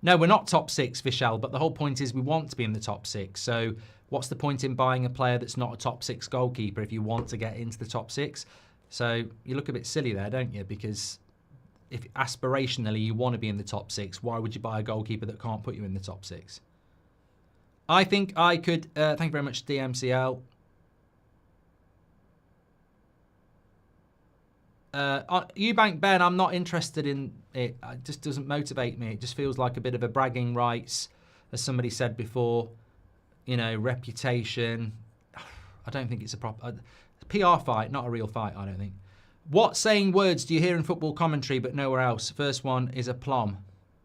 No, we're not top 6, Vishal, but the whole point is we want to be in the top 6. So what's the point in buying a player that's not a top 6 goalkeeper if you want to get into the top 6? So you look a bit silly there, don't you? Because if aspirationally you want to be in the top 6, why would you buy a goalkeeper that can't put you in the top 6? I think I could... thank you very much, DMCL. Eubank Ben, I'm not interested in it. It just doesn't motivate me. It just feels like a bit of a bragging rights, as somebody said before. You know, reputation. I don't think it's a proper... PR fight, not a real fight, I don't think. What saying words do you hear in football commentary but nowhere else? First one is a plum,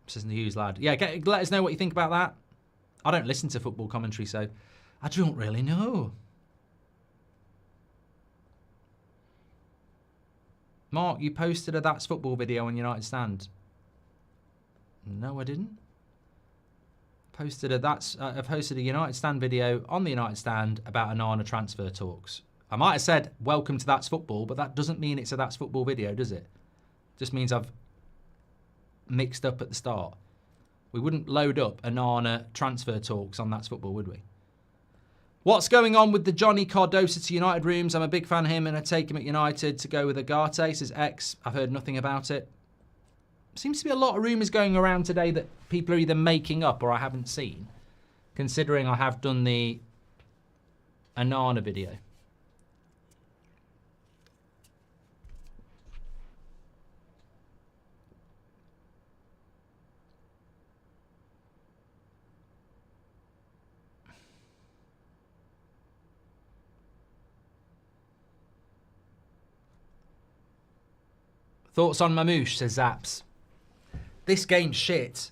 says the Hughes lad. Yeah, let us know what you think about that. I don't listen to football commentary, so I don't really know. Mark, you posted a That's Football video on United Stand. No, I didn't. I've posted a United Stand video on the United Stand about Onana transfer talks. I might have said, welcome to That's Football, but that doesn't mean it's a That's Football video, does it? Just means I've mixed up at the start. We wouldn't load up Onana transfer talks on That's Football, would we? What's going on with the Johnny Cardosa to United rooms? I'm a big fan of him and I take him at United to go with Agate, says X. I've heard nothing about it. Seems to be a lot of rumours going around today that people are either making up or I haven't seen, considering I have done the Onana video. Thoughts on Mamouche, says Zaps. This game's shit.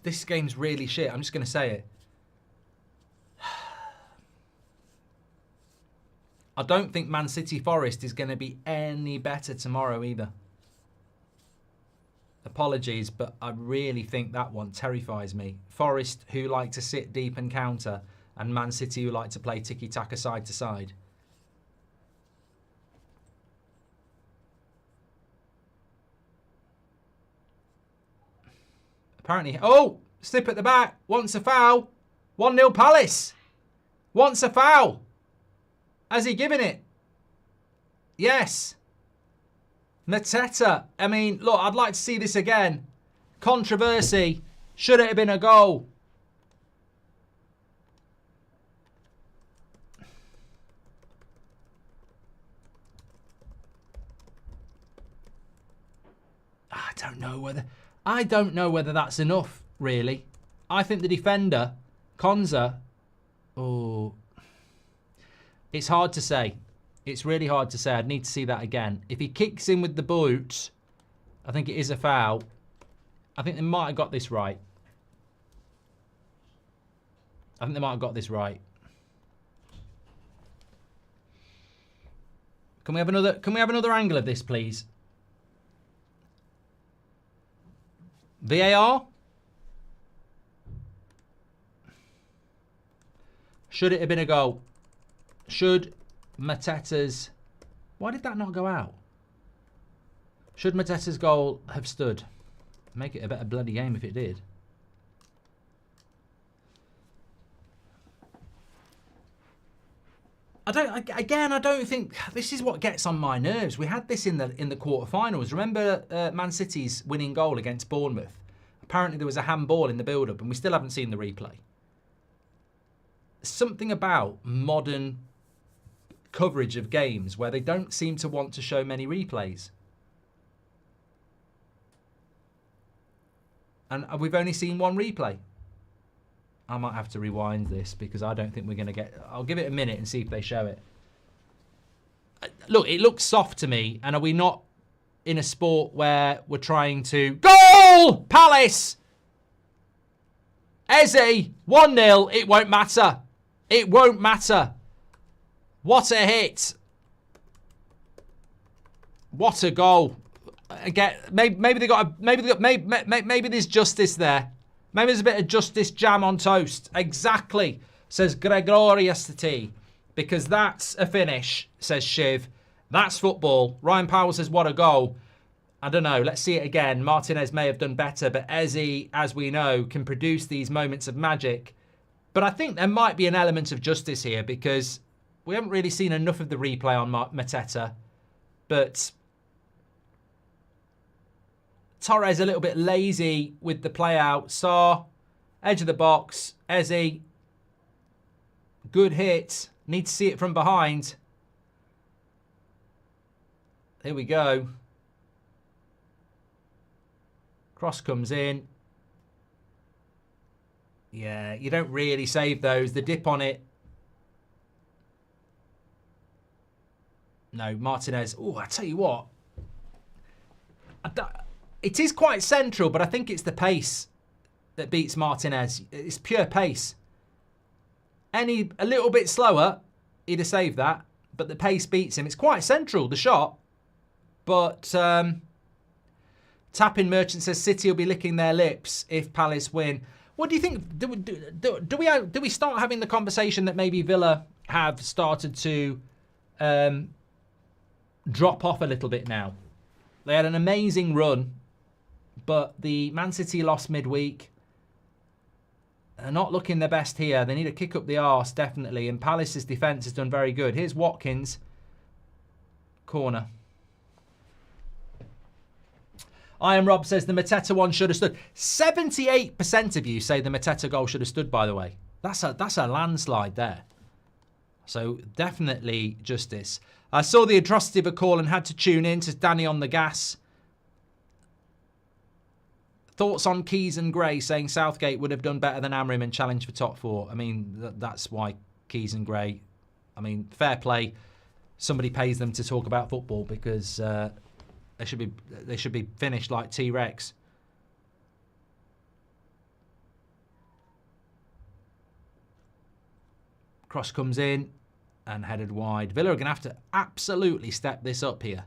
This game's really shit. I'm just going to say it. I don't think Man City Forest is going to be any better tomorrow either. Apologies, but I really think that one terrifies me. Forest, who like to sit deep and counter, and Man City, who like to play tiki-taka side to side. Apparently, oh, slip at the back, wants a foul. 1-0 Palace. Wants a foul. Has he given it? Yes. Mateta. I mean, look, I'd like to see this again. Controversy. Should it have been a goal? I don't know whether that's enough, really. I think the defender, Konza, oh, it's hard to say. It's really hard to say. I'd need to see that again. If he kicks in with the boot, I think it is a foul. I think they might have got this right. Can we have another angle of this, please? VAR? Should it have been a goal? Should Mateta's... Why did that not go out? Should Mateta's goal have stood? Make it a better bloody game if it did. I don't think this is what gets on my nerves. We had this in the quarterfinals. Remember Man City's winning goal against Bournemouth? Apparently there was a handball in the build-up, and we still haven't seen the replay. Something about modern coverage of games where they don't seem to want to show many replays. And we've only seen one replay. I might have to rewind this because I don't think we're going to get... I'll give it a minute and see if they show it. Look, it looks soft to me. And are we not in a sport where we're trying to... Goal! Palace! Eze, 1-0. It won't matter. It won't matter. What a hit. What a goal. Again, maybe there's justice there. Maybe there's a bit of justice jam on toast. Exactly, says Gregorius T. Because that's a finish, says Shiv. That's football. Ryan Powell says, what a goal. I don't know. Let's see it again. Martinez may have done better, but Eze, as we know, can produce these moments of magic. But I think there might be an element of justice here because we haven't really seen enough of the replay on Mateta. But Torres a little bit lazy with the play out. Sarr, edge of the box. Eze, good hit. Need to see it from behind. Here we go. Cross comes in. Yeah, you don't really save those. The dip on it. No, Martinez. Oh, I tell you what. It is quite central, but I think it's the pace that beats Martinez. It's pure pace. A little bit slower, he'd have saved that. But the pace beats him. It's quite central, the shot. But Tapping Merchant says City will be licking their lips if Palace win. What do you think? Do we start having the conversation that maybe Villa have started to drop off a little bit now? They had an amazing run, but the Man City loss midweek. They're not looking their best here. They need to kick up the arse, definitely. And Palace's defence has done very good. Here's Watkins. Corner. I Am Rob says the Mateta one should have stood. 78% of you say the Mateta goal should have stood, by the way. That's a landslide there. So definitely justice. I saw the atrocity of a call and had to tune in to Danny on the gas. Thoughts on Keys and Gray saying Southgate would have done better than Amrim and challenged for top four. I mean, that's why Keys and Gray, I mean, fair play. Somebody pays them to talk about football because they should be finished like T-Rex. Cross comes in and headed wide. Villa are going to have to absolutely step this up here.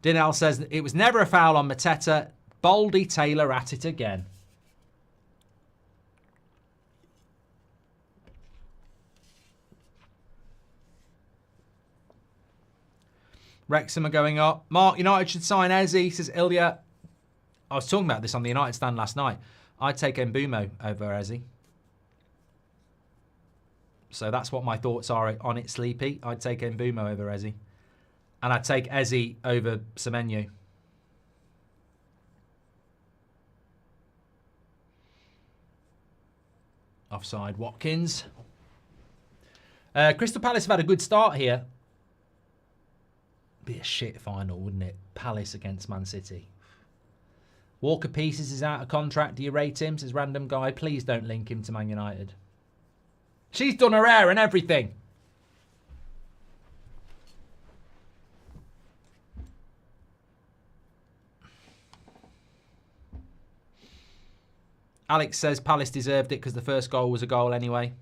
Dinell says that it was never a foul on Mateta. Baldy Taylor at it again. Wrexham are going up. Mark, United should sign Eze, says Ilya. I was talking about this on the United stand last night. I'd take Mbumo over Eze. So that's what my thoughts are on it, Sleepy. I'd take Mbumo over Eze. And I'd take Eze over Semenyo. Offside Watkins. Crystal Palace have had a good start here. Be a shit final, wouldn't it? Palace against Man City. Walker Pieces is out of contract. Do you rate him? Says random guy. Please don't link him to Man United. She's done her hair and everything. Alex says Palace deserved it because the first goal was a goal anyway.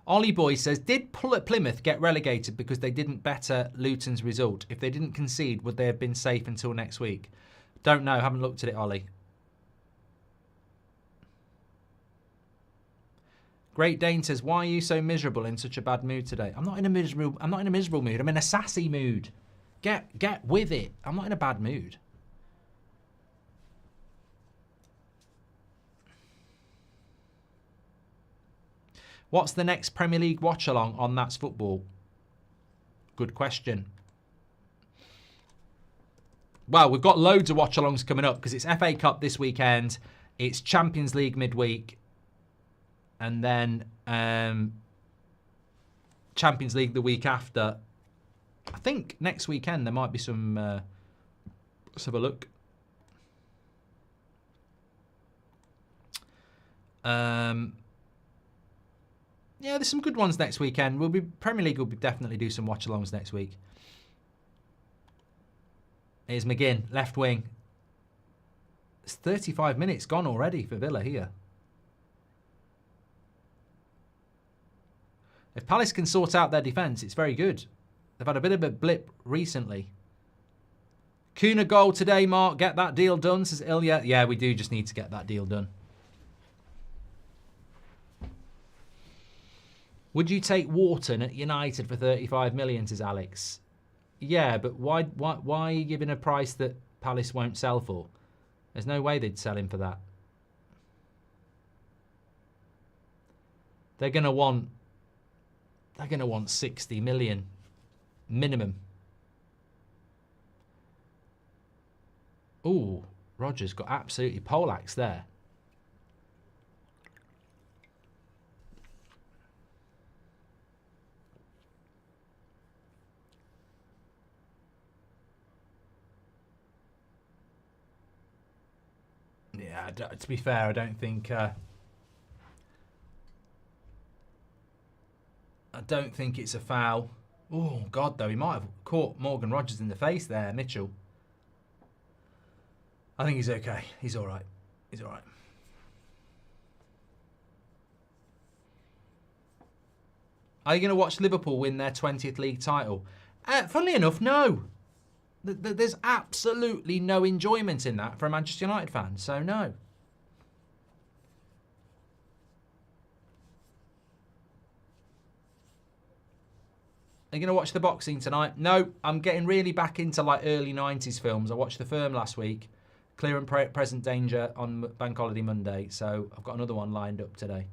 Ollie Boy says, did Plymouth get relegated because they didn't better Luton's result? If they didn't concede, would they have been safe until next week? Don't know. Haven't looked at it, Ollie. Great Dane says, why are you so miserable in such a bad mood today? I'm not in a miserable mood. I'm in a sassy mood. Get with it. I'm not in a bad mood. What's the next Premier League watch-along on That's Football? Good question. Well, we've got loads of watch-alongs coming up because it's FA Cup this weekend. It's Champions League midweek. And then Champions League the week after. I think next weekend there might be some... let's have a look. Yeah, there's some good ones next weekend. Premier League will definitely do some watch-alongs next week. Here's McGinn, left wing. It's 35 minutes gone already for Villa here. If Palace can sort out their defence, it's very good. They've had a bit of a blip recently. Kuna goal today, Mark. Get that deal done, says Ilya. Yeah, we do just need to get that deal done. Would you take Wharton at United for 35 million, says Alex? Yeah, but why are you giving a price that Palace won't sell for? There's no way they'd sell him for that. They're going to want 60 million minimum. Ooh, Rodgers got absolutely poleaxed there. Yeah, to be fair, I don't think it's a foul. Oh, God, though. He might have caught Morgan Rodgers in the face there, Mitchell. I think he's okay. He's all right. He's all right. Are you going to watch Liverpool win their 20th league title? Funnily enough, no. There's absolutely no enjoyment in that for a Manchester United fan, so no. Are you going to watch the boxing tonight? No, I'm getting really back into like early 90s films. I watched The Firm last week. Clear and Present Danger on Bank Holiday Monday. So I've got another one lined up today.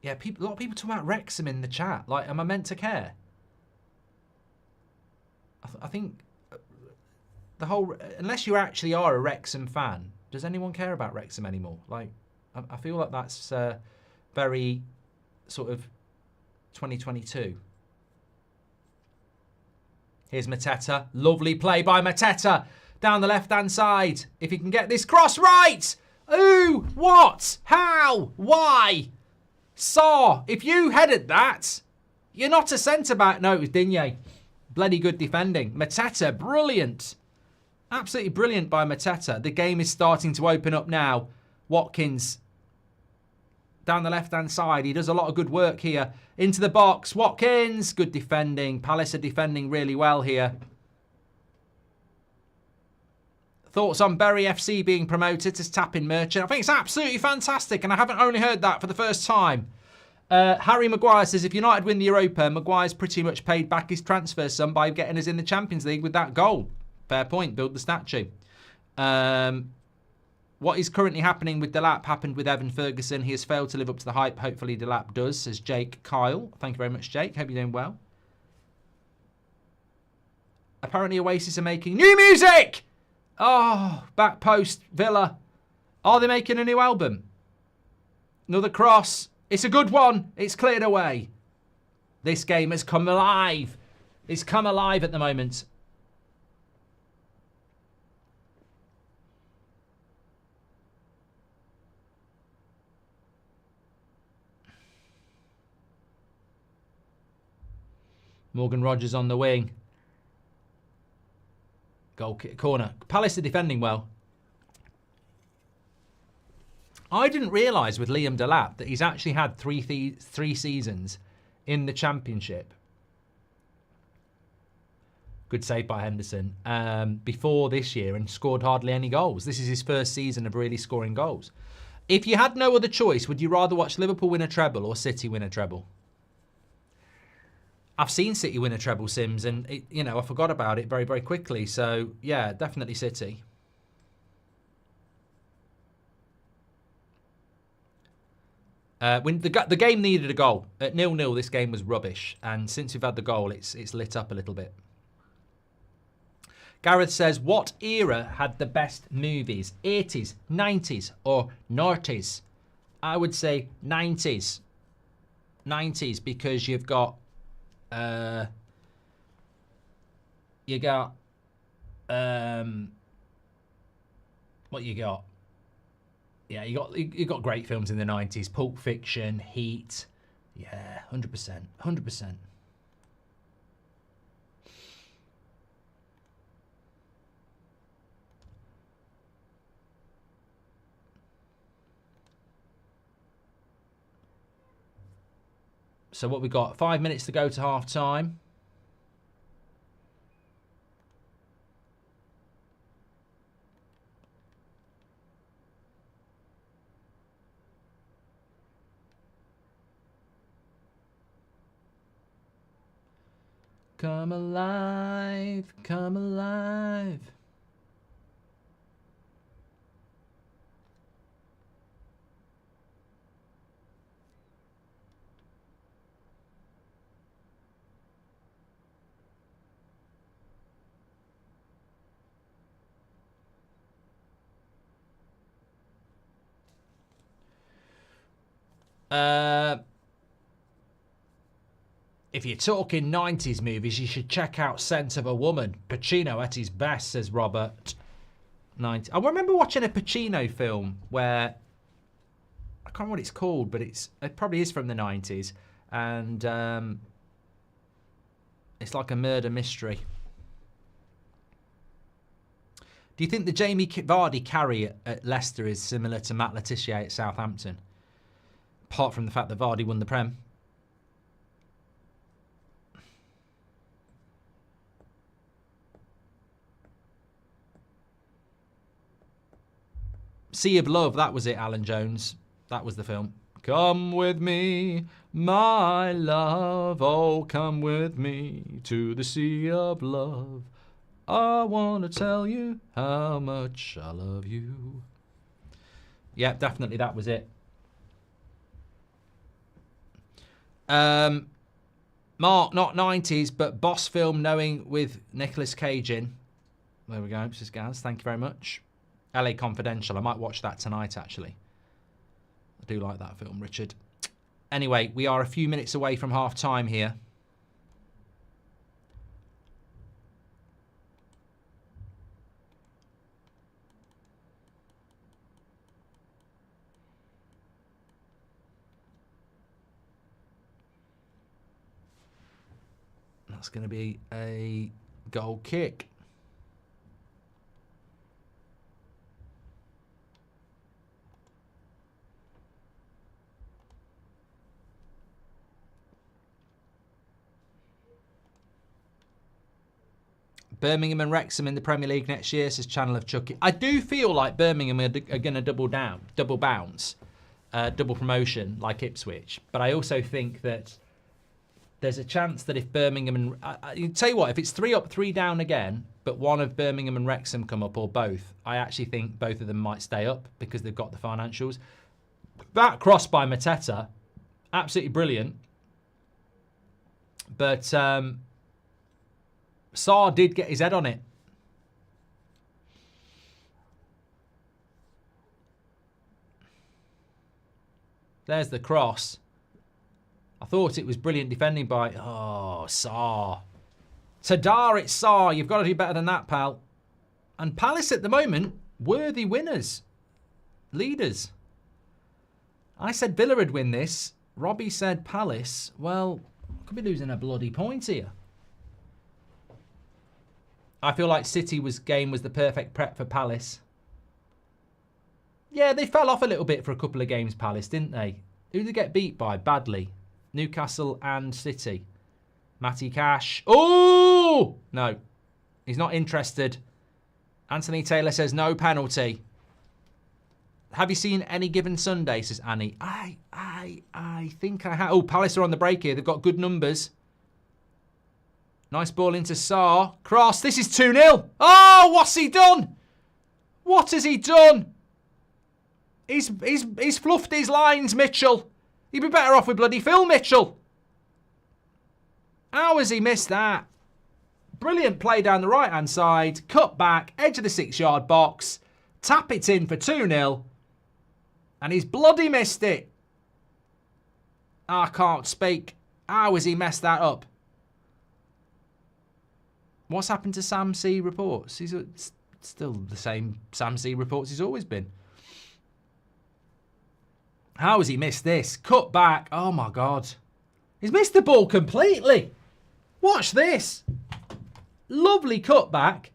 Yeah, a lot of people talk about Wrexham in the chat. Like, am I meant to care? I think the whole... Unless you actually are a Wrexham fan, does anyone care about Wrexham anymore? Like, I feel like that's very sort of 2022. Here's Mateta. Lovely play by Mateta. Down the left-hand side. If he can get this cross right. Ooh, what? How? Why? Saw, if you headed that, you're not a centre-back. No, it was Digne. Bloody good defending. Mateta, brilliant. Absolutely brilliant by Mateta. The game is starting to open up now. Watkins down the left-hand side. He does a lot of good work here. Into the box. Watkins. Good defending. Palace are defending really well here. Thoughts on Bury FC being promoted as Tapping Merchant? I think it's absolutely fantastic, and I haven't only heard that for the first time. Harry Maguire says, if United win the Europa, Maguire's pretty much paid back his transfer sum by getting us in the Champions League with that goal. Fair point. Build the statue. What is currently happening with Delap happened with Evan Ferguson. He has failed to live up to the hype. Hopefully Delap does, says Jake Kyle. Thank you very much, Jake. Hope you're doing well. Apparently Oasis are making new music! Oh, back post, Villa. Are they making a new album? Another cross. It's a good one. It's cleared away. This game has come alive. It's come alive at the moment. Morgan Rogers on the wing. Goal kick, corner. Palace are defending well. I didn't realise with Liam Delap that he's actually had three seasons in the Championship. Good save by Henderson. Before this year and scored hardly any goals. This is his first season of really scoring goals. If you had no other choice, would you rather watch Liverpool win a treble or City win a treble? I've seen City win a treble, Sims, and I forgot about it very, very quickly. So, yeah, definitely City. When the game needed a goal. At 0-0, this game was rubbish. And since we've had the goal, it's lit up a little bit. Gareth says, what era had the best movies? 80s, 90s, or noughties? I would say 90s. 90s, because you've got... what you got? Yeah, you got great films in the 90s. Pulp Fiction, Heat. Yeah, 100%. 100%. So what we got? 5 minutes to go to half time. Come alive, come alive. If you're talking 90s movies, you should check out Scent of a Woman. Pacino at his best, says Robert. I remember watching a Pacino film where... I can't remember what it's called, but it probably is from the 90s. And it's like a murder mystery. Do you think the Jamie Vardy carry at Leicester is similar to Matt Letizia at Southampton? Apart from the fact that Vardy won the Prem. Sea of Love, that was it, Alan Jones. That was the film. Come with me, my love. Oh, come with me to the sea of love. I want to tell you how much I love you. Yeah, definitely that was it. Mark, not 90s, but Boss film knowing with Nicolas Cage in. There we go, says Gaz. Thank you very much. LA Confidential. I might watch that tonight, actually. I do like that film, Richard. Anyway, we are a few minutes away from half time here. That's going to be a goal kick. Birmingham and Wrexham in the Premier League next year, says Channel of Chucky. I do feel like Birmingham are going to double bounce, double promotion like Ipswich. But I also think that there's a chance that if Birmingham and... you tell you what, if it's 3 up, 3 down again, but one of Birmingham and Wrexham come up, or both, I actually think both of them might stay up because they've got the financials. That cross by Mateta, absolutely brilliant. But Sarr did get his head on it. There's the cross. I thought it was brilliant defending by... Oh, Sarr. Tadar, it's Sarr. You've got to do better than that, pal. And Palace at the moment, worthy winners. Leaders. I said Villa would win this. Robbie said Palace. Well, could be losing a bloody point here. I feel like game was the perfect prep for Palace. Yeah, they fell off a little bit for a couple of games, Palace, didn't they? Who did they get beat by? Badly. Newcastle and City. Matty Cash. Oh! No. He's not interested. Anthony Taylor says no penalty. Have you seen Any Given Sunday, says Annie. I think I have. Oh, Palace are on the break here. They've got good numbers. Nice ball into Sarr. Cross. This is 2-0. Oh, what's he done? What has he done? He's fluffed his lines, Mitchell. He'd be better off with bloody Phil Mitchell. How has he missed that? Brilliant play down the right-hand side. Cut back. Edge of the 6-yard box. Tap it in for 2-0. And he's bloody missed it. I can't speak. How has he messed that up? What's happened to Sam C reports? He's still the same Sam C reports he's always been. How has he missed this? Cut back. Oh, my God. He's missed the ball completely. Watch this. Lovely cut back.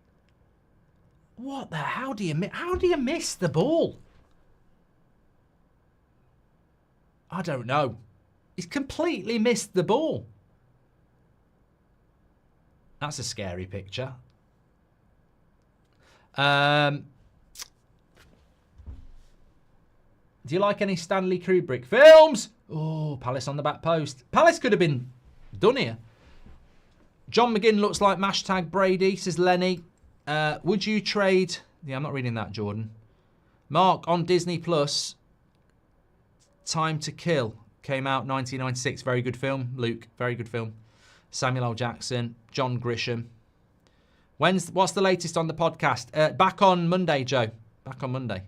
What the? How do you miss the ball? I don't know. He's completely missed the ball. That's a scary picture. Do you like any Stanley Kubrick films? Oh, Palace on the back post. Palace could have been done here. John McGinn looks like # Brady, says Lenny. Would you trade... Yeah, I'm not reading that, Jordan. Mark, on Disney Plus, Time to Kill came out 1996. Very good film. Luke, very good film. Samuel L. Jackson, John Grisham. What's the latest on the podcast? Back on Monday, Joe. Back on Monday.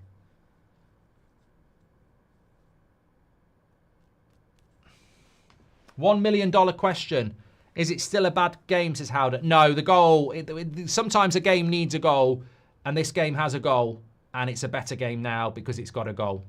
$1 million question. Is it still a bad game, says Howder? No, the goal... sometimes a game needs a goal, and this game has a goal, and it's a better game now because it's got a goal.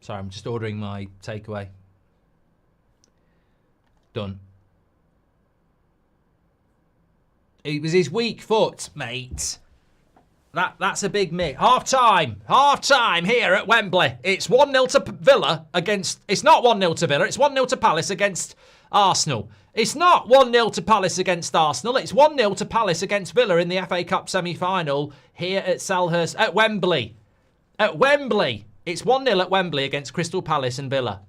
Sorry, I'm just ordering my takeaway. Done. It was his weak foot, mate. That's a big miss. Half-time. Half-time here at Wembley. It's 1-0 to Villa against... It's not 1-0 to Villa. It's 1-0 to Palace against Arsenal. It's not 1-0 to Palace against Arsenal. It's 1-0 to Palace against Villa in the FA Cup semi-final here at Selhurst, at Wembley. At Wembley. It's 1-0 at Wembley against Crystal Palace and Villa.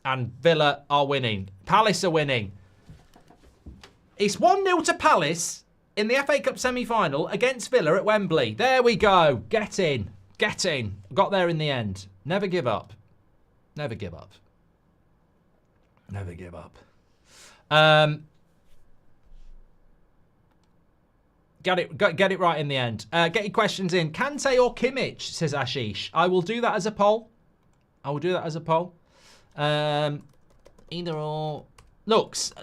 And Villa are winning. Palace are winning. It's 1-0 to Palace in the FA Cup semi-final against Villa at Wembley. There we go. Get in. Get in. Got there in the end. Never give up. Never give up. Never give up. Get it right in the end. Get your questions in. Kante or Kimmich, says Ashish. I will do that as a poll. I will do that as a poll. Either or. Looks,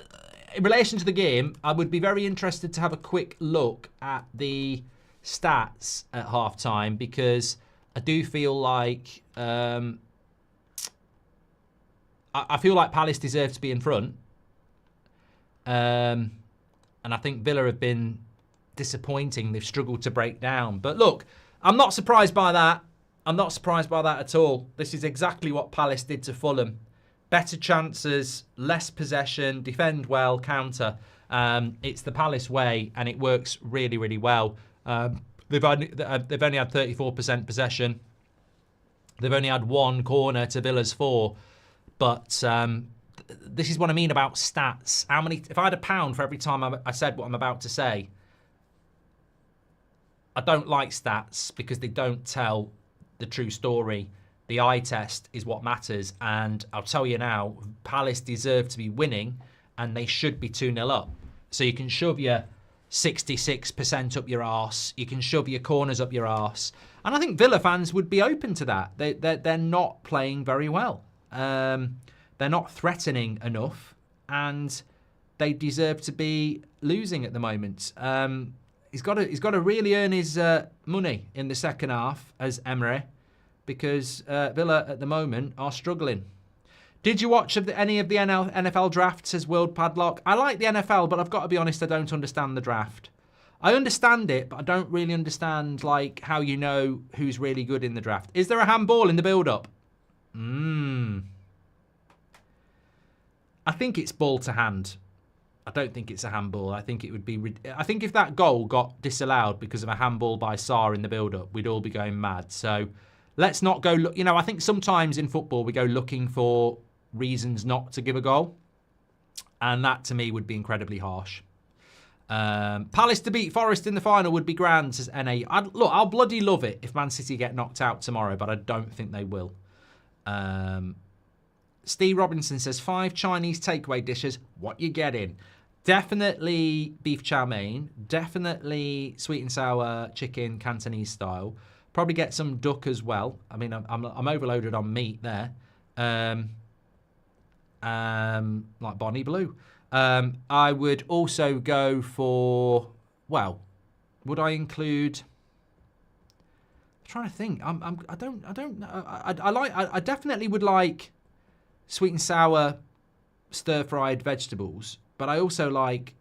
in relation to the game, I would be very interested to have a quick look at the stats at half-time because I do feel like... I feel like Palace deserve to be in front. And I think Villa have been... disappointing. They've struggled to break down. But look, I'm not surprised by that. I'm not surprised by that at all. This is exactly what Palace did to Fulham. Better chances, less possession, defend well, counter. It's the Palace way, and it works really, really well. They've only had 34% possession. They've only had one corner to Villa's 4. But this is what I mean about stats. If I had £1 for every time I said what I'm about to say, I don't like stats because they don't tell the true story. The eye test is what matters. And I'll tell you now, Palace deserve to be winning and they should be 2-0 up. So you can shove your 66% up your arse. You can shove your corners up your arse. And I think Villa fans would be open to that. They're not playing very well. They're not threatening enough. And they deserve to be losing at the moment. He's got to really earn his money in the second half as Emery, because Villa at the moment are struggling. Did you watch any of the NFL drafts, says World Padlock? I like the NFL, but I've got to be honest, I don't understand the draft. I understand it, but I don't really understand like how you know who's really good in the draft. Is there a handball in the build-up? I think it's ball to hand. I don't think it's a handball. I think it would be. I think if that goal got disallowed because of a handball by Sarr in the build-up, we'd all be going mad. So let's not go look. You know, I think sometimes in football we go looking for reasons not to give a goal, and that to me would be incredibly harsh. Palace to beat Forest in the final would be grand, says NA. Look, I'll bloody love it if Man City get knocked out tomorrow, but I don't think they will. Steve Robinson says 5 Chinese takeaway dishes. What you getting? Definitely beef chow mein. Definitely sweet and sour chicken, Cantonese style. Probably get some duck as well. I mean, I'm overloaded on meat there. Like Bonnie Blue. I would also go for. Well, would I include? I'm trying to think. I don't know. I definitely would like sweet and sour stir-fried vegetables, but I also like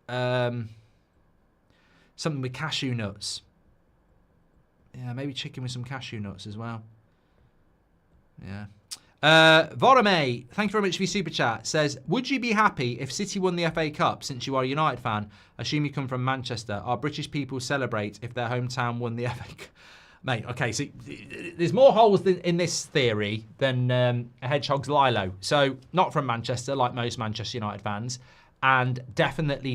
something with cashew nuts. Yeah, maybe chicken with some cashew nuts as well. Yeah. Vorame, thank you very much for your super chat, says, would you be happy if City won the FA Cup since you are a United fan? Assume you come from Manchester. Are British people celebrate if their hometown won the FA Cup? Mate, okay, so there's more holes in this theory than a hedgehog's lilo. So not from Manchester, like most Manchester United fans. And definitely,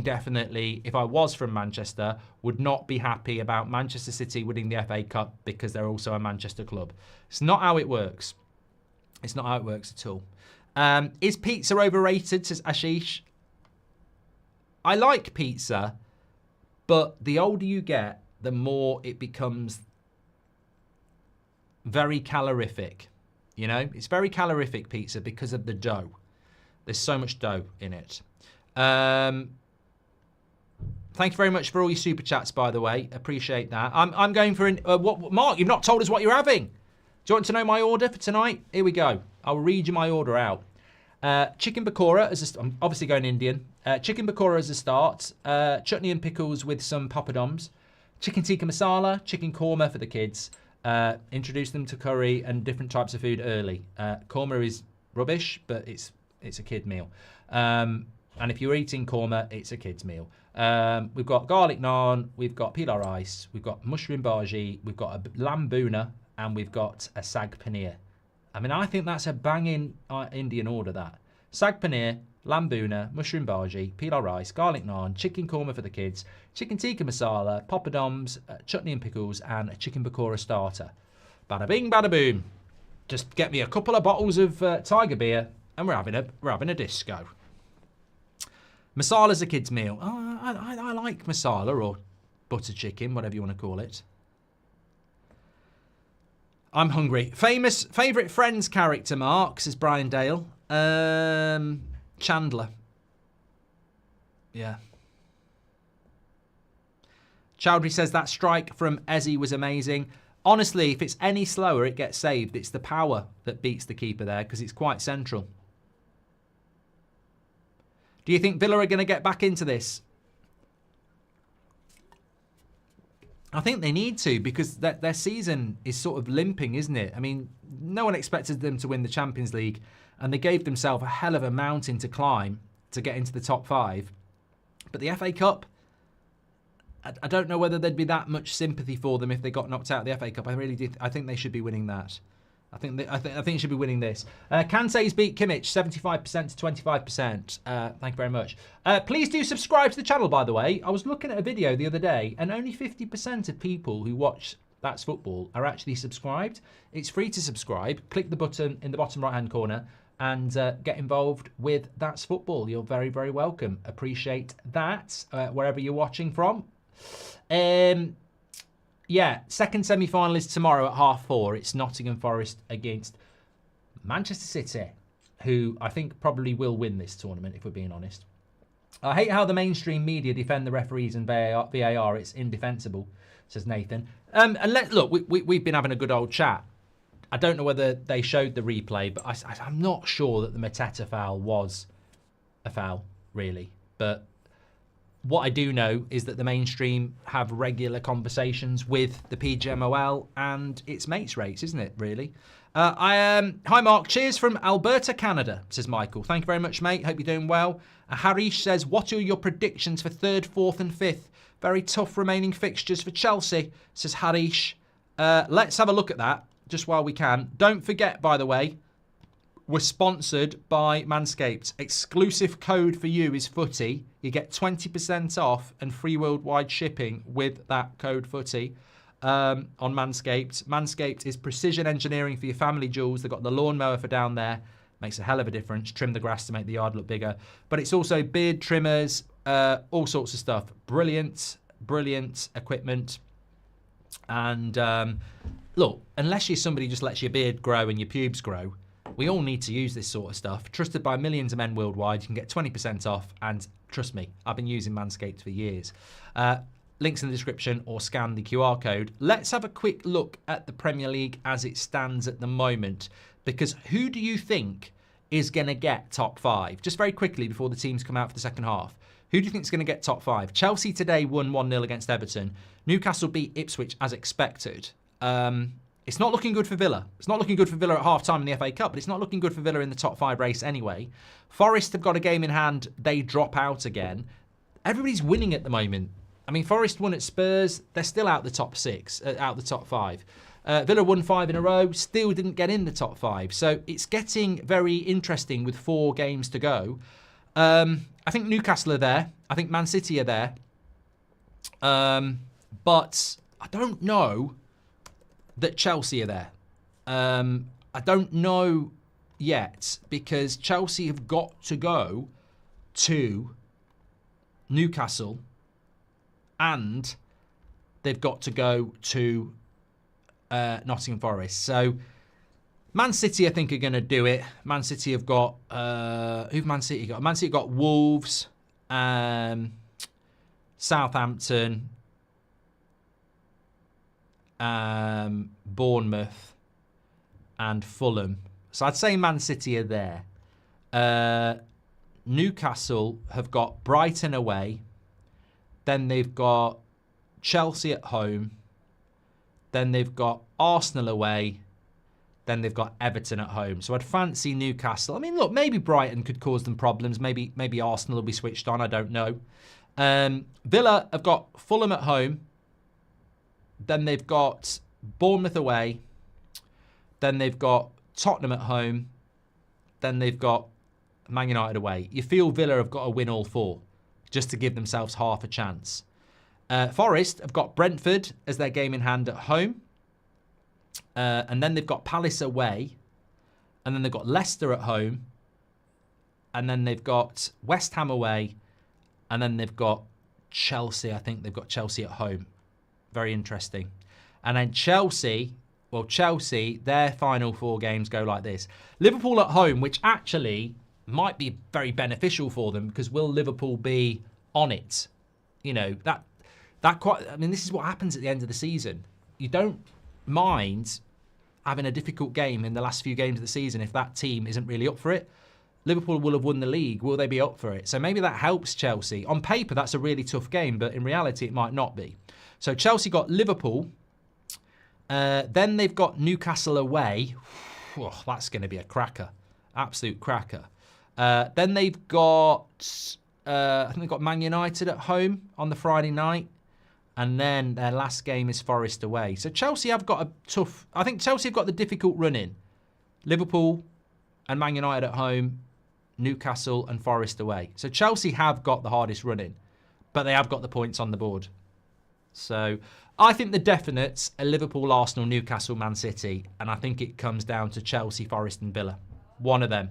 if I was from Manchester, would not be happy about Manchester City winning the FA Cup because they're also a Manchester club. It's not how it works. It's not how it works at all. Is pizza overrated, says Ashish. I like pizza, but the older you get, the more it becomes very calorific. You know, it's very calorific pizza because of the dough. There's so much dough in it. Thank you very much for all your super chats, by the way. Appreciate that. I'm going for what, Mark? You've not told us what you're having. Do you want to know my order for tonight? Here we go. I'll read you my order out. Chicken pakora I'm obviously going Indian. Chicken pakora as a start. Chutney and pickles with some poppadoms. Chicken tikka masala. Chicken korma for the kids. Introduce them to curry and different types of food early. Korma is rubbish, but it's a kid meal. And if you're eating korma, it's a kid's meal. We've got garlic naan, we've got pila rice, we've got mushroom bhaji, we've got a lamb bhuna, and we've got a sag paneer. I mean, I think that's a banging Indian order, that. Sag paneer, lamb bhuna, mushroom bhaji, pila rice, garlic naan, chicken korma for the kids, chicken tikka masala, poppadoms, chutney and pickles, and a chicken pakora starter. Bada bing, bada boom. Just get me a couple of bottles of Tiger beer, and we're having a disco. Masala's a kid's meal. Oh, I like masala or butter chicken, whatever you want to call it. I'm hungry. Favourite Friends character, Mark, says Brian Dale. Chandler. Yeah. Chowdhury says that strike from Eze was amazing. Honestly, if it's any slower, it gets saved. It's the power that beats the keeper there because it's quite central. Do you think Villa are going to get back into this? I think they need to because their season is sort of limping, isn't it? I mean, no one expected them to win the Champions League and they gave themselves a hell of a mountain to climb to get into the top 5. But the FA Cup, I don't know whether there'd be that much sympathy for them if they got knocked out of the FA Cup. I really do. I think they should be winning that. I think he should be winning this. Kante's beat Kimmich 75% to 25%. Thank you very much. Please do subscribe to the channel, by the way. I was looking at a video the other day, and only 50% of people who watch That's Football are actually subscribed. It's free to subscribe. Click the button in the bottom right-hand corner and get involved with That's Football. You're very, very welcome. Appreciate that, wherever you're watching from. Yeah, second semi-final is tomorrow at 4:30. It's Nottingham Forest against Manchester City, who I think probably will win this tournament, if we're being honest. I hate how the mainstream media defend the referees and VAR. It's indefensible, says Nathan. And look, we've been having a good old chat. I don't know whether they showed the replay, but I'm not sure that the Mateta foul was a foul, really. But what I do know is that the mainstream have regular conversations with the PGMOL and its mates rates, isn't it, really? Hi, Mark. Cheers from Alberta, Canada, says Michael. Thank you very much, mate. Hope you're doing well. Harish says, what are your predictions for 3rd, 4th and 5th? Very tough remaining fixtures for Chelsea, says Harish. Let's have a look at that just while we can. Don't forget, by the way, we're sponsored by Manscaped. Exclusive code for you is footy. You get 20% off and free worldwide shipping with that code footy on Manscaped. Manscaped is precision engineering for your family jewels. They've got the lawnmower for down there. Makes a hell of a difference. Trim the grass to make the yard look bigger. But it's also beard trimmers, all sorts of stuff. Brilliant, brilliant equipment. And look, unless you're somebody who just lets your beard grow and your pubes grow, we all need to use this sort of stuff. Trusted by millions of men worldwide. You can get 20% off. And trust me, I've been using Manscaped for years. Links in the description or scan the QR code. Let's have a quick look at the Premier League as it stands at the moment. Because who do you think is going to get top 5? Just very quickly before the teams come out for the second half. Who do you think is going to get top 5? Chelsea today won 1-0 against Everton. Newcastle beat Ipswich as expected. It's not looking good for Villa. It's not looking good for Villa at half-time in the FA Cup, but it's not looking good for Villa in the top 5 race anyway. Forest have got a game in hand. They drop out again. Everybody's winning at the moment. I mean, Forest won at Spurs. They're still out the top 6, out the top 5. Villa won 5 in a row. Still didn't get in the top 5. So it's getting very interesting with 4 games to go. I think Newcastle are there. I think Man City are there. But I don't know that Chelsea are there. I don't know yet because Chelsea have got to go to Newcastle and they've got to go to Nottingham Forest. So Man City, I think, are going to do it. Man City have got... who've Man City got? Man City got Wolves, Southampton, Bournemouth and Fulham. So I'd say Man City are there. Newcastle have got Brighton away. Then they've got Chelsea at home. Then they've got Arsenal away. Then they've got Everton at home. So I'd fancy Newcastle. I mean, look, maybe Brighton could cause them problems. Maybe Arsenal will be switched on. I don't know. Villa have got Fulham at home. Then they've got Bournemouth away. Then they've got Tottenham at home. Then they've got Man United away. You feel Villa have got to win all 4 just to give themselves half a chance. Forest have got Brentford as their game in hand at home. And then they've got Palace away. And then they've got Leicester at home. And then they've got West Ham away. And then they've got Chelsea. I think they've got Chelsea at home. Very interesting. And then Chelsea, their final 4 games go like this. Liverpool at home, which actually might be very beneficial for them because will Liverpool be on it? You know, this is what happens at the end of the season. You don't mind having a difficult game in the last few games of the season if that team isn't really up for it. Liverpool will have won the league. Will they be up for it? So maybe that helps Chelsea. On paper, that's a really tough game, but in reality, it might not be. So Chelsea got Liverpool. Then they've got Newcastle away. Oh, that's going to be a cracker. Absolute cracker. Then they've got... I think they've got Man United at home on the Friday night. And then their last game is Forest away. So Chelsea have got a tough... I think Chelsea have got the difficult run in. Liverpool and Man United at home, Newcastle and Forest away. So Chelsea have got the hardest run in, but they have got the points on the board. So I think the definites are Liverpool, Arsenal, Newcastle, Man City. And I think it comes down to Chelsea, Forest and Villa. One of them.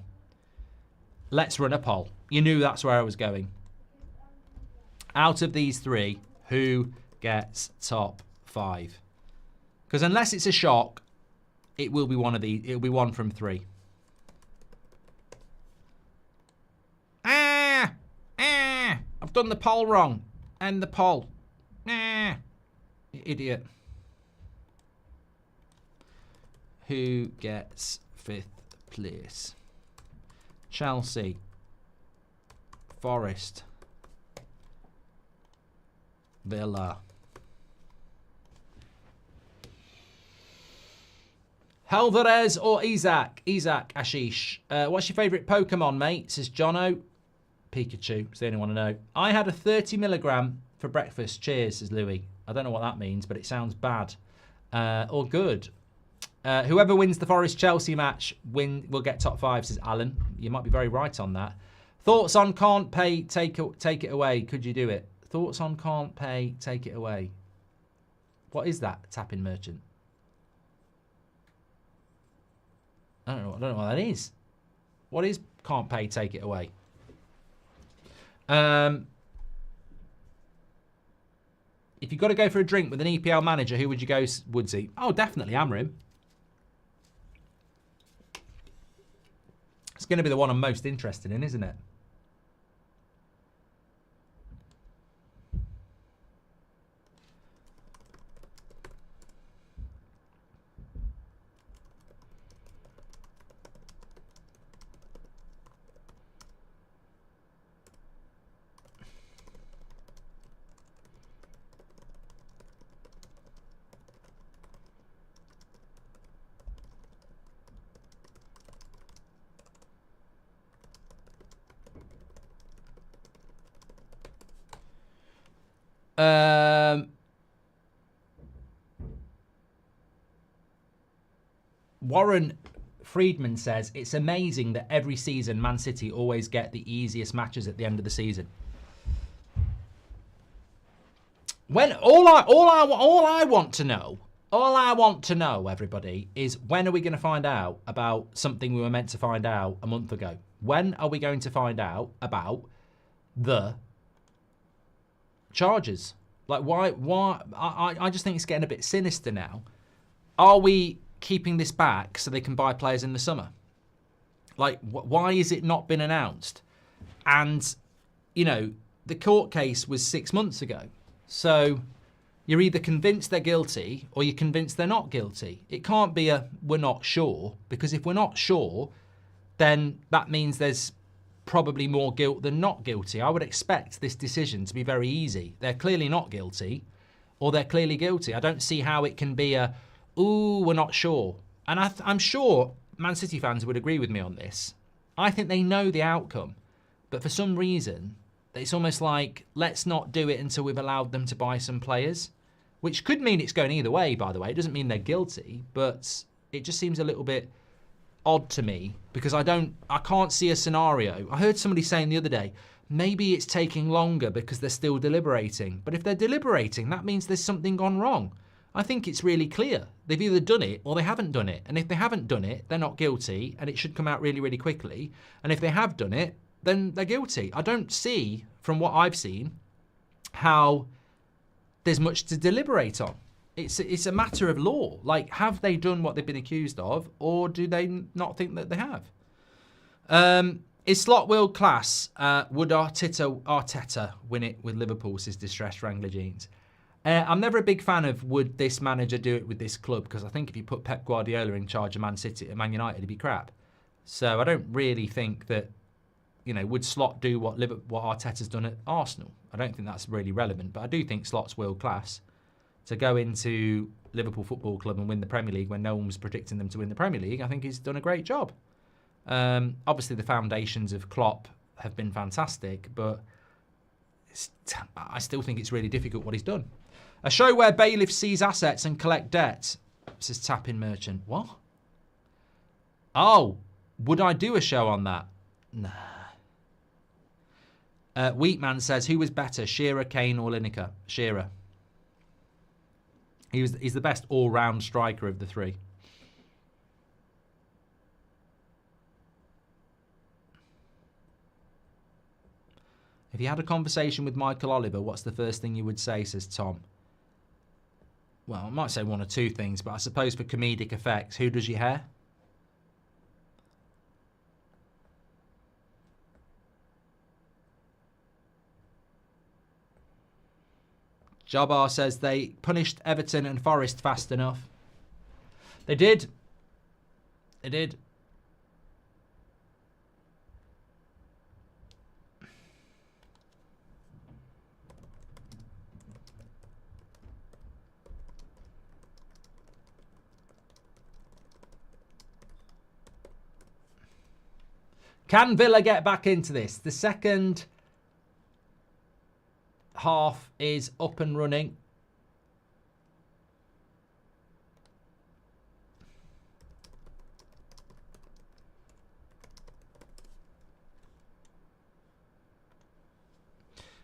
Let's run a poll. You knew that's where I was going. Out of these three, who gets top 5? Because unless it's a shock, it will be one of these. It'll be one from 3. I've done the poll wrong. End the poll. Idiot. Who gets 5th place? Chelsea, Forest, Villa. Helveres or Isaac? Isaac Ashish. What's your favourite Pokemon, mate? Says Jono. Pikachu. It's the only one I know. I had a 30 milligram for breakfast. Cheers, says Louis. I don't know what that means, but it sounds bad. Or good. Whoever wins the Forest-Chelsea match will get top 5, says Alan. You might be very right on that. Thoughts on can't pay, take it away. Could you do it? Thoughts on can't pay, take it away. What is that, tapping merchant? I don't know what that is. What is can't pay, take it away? If you've got to go for a drink with an EPL manager, who would you go, Woodsy? Oh, definitely Amrim. It's going to be the one I'm most interested in, isn't it? Warren Friedman says, it's amazing that every season Man City always get the easiest matches at the end of the season. When all I want to know, everybody, is when are we going to find out about something we were meant to find out a month ago? When are we going to find out about the charges? Like, why? I just think it's getting a bit sinister now. Are we keeping this back so they can buy players in the summer? Like, why is it not been announced? And, you know, the court case was 6 months ago. So you're either convinced they're guilty or you're convinced they're not guilty. It can't be a we're not sure, because if we're not sure, then that means there's probably more guilt than not guilty. I would expect this decision to be very easy. They're clearly not guilty or they're clearly guilty. I don't see how it can be a, ooh, we're not sure. And I'm sure Man City fans would agree with me on this. I think they know the outcome, but for some reason, it's almost like, let's not do it until we've allowed them to buy some players, which could mean it's going either way, by the way. It doesn't mean they're guilty, but it just seems a little bit odd to me, because I can't see a scenario. I heard somebody saying the other day, maybe it's taking longer because they're still deliberating. But if they're deliberating, that means there's something gone wrong. I think it's really clear. They've either done it or they haven't done it. And if they haven't done it, they're not guilty, and it should come out really, really quickly. And if they have done it, then they're guilty. I don't see, from what I've seen, how there's much to deliberate on. It's a matter of law. Like, have they done what they've been accused of, or do they not think that they have? Is Slot world class? Would Arteta win it with Liverpool, says Distressed Wrangler Jeans. I'm never a big fan of would this manager do it with this club, because I think if you put Pep Guardiola in charge of Man City and Man United, it'd be crap. So I don't really think that, you know, would Slot do what Arteta's done at Arsenal? I don't think that's really relevant, but I do think Slot's world class. To go into Liverpool Football Club and win the Premier League when no one was predicting them to win the Premier League, I think he's done a great job. Obviously, the foundations of Klopp have been fantastic, but I still think it's really difficult what he's done. A show where bailiffs seize assets and collect debt, says Tapping Merchant. What? Oh, would I do a show on that? Nah. Wheatman says, who was better, Shearer, Kane or Lineker? Shearer. He's the best all-round striker of the three. If you had a conversation with Michael Oliver, what's the first thing you would say, says Tom? Well, I might say one or two things, but I suppose for comedic effects, who does your hair? Jabbar says they punished Everton and Forest fast enough. They did. They did. Can Villa get back into this? The second half is up and running.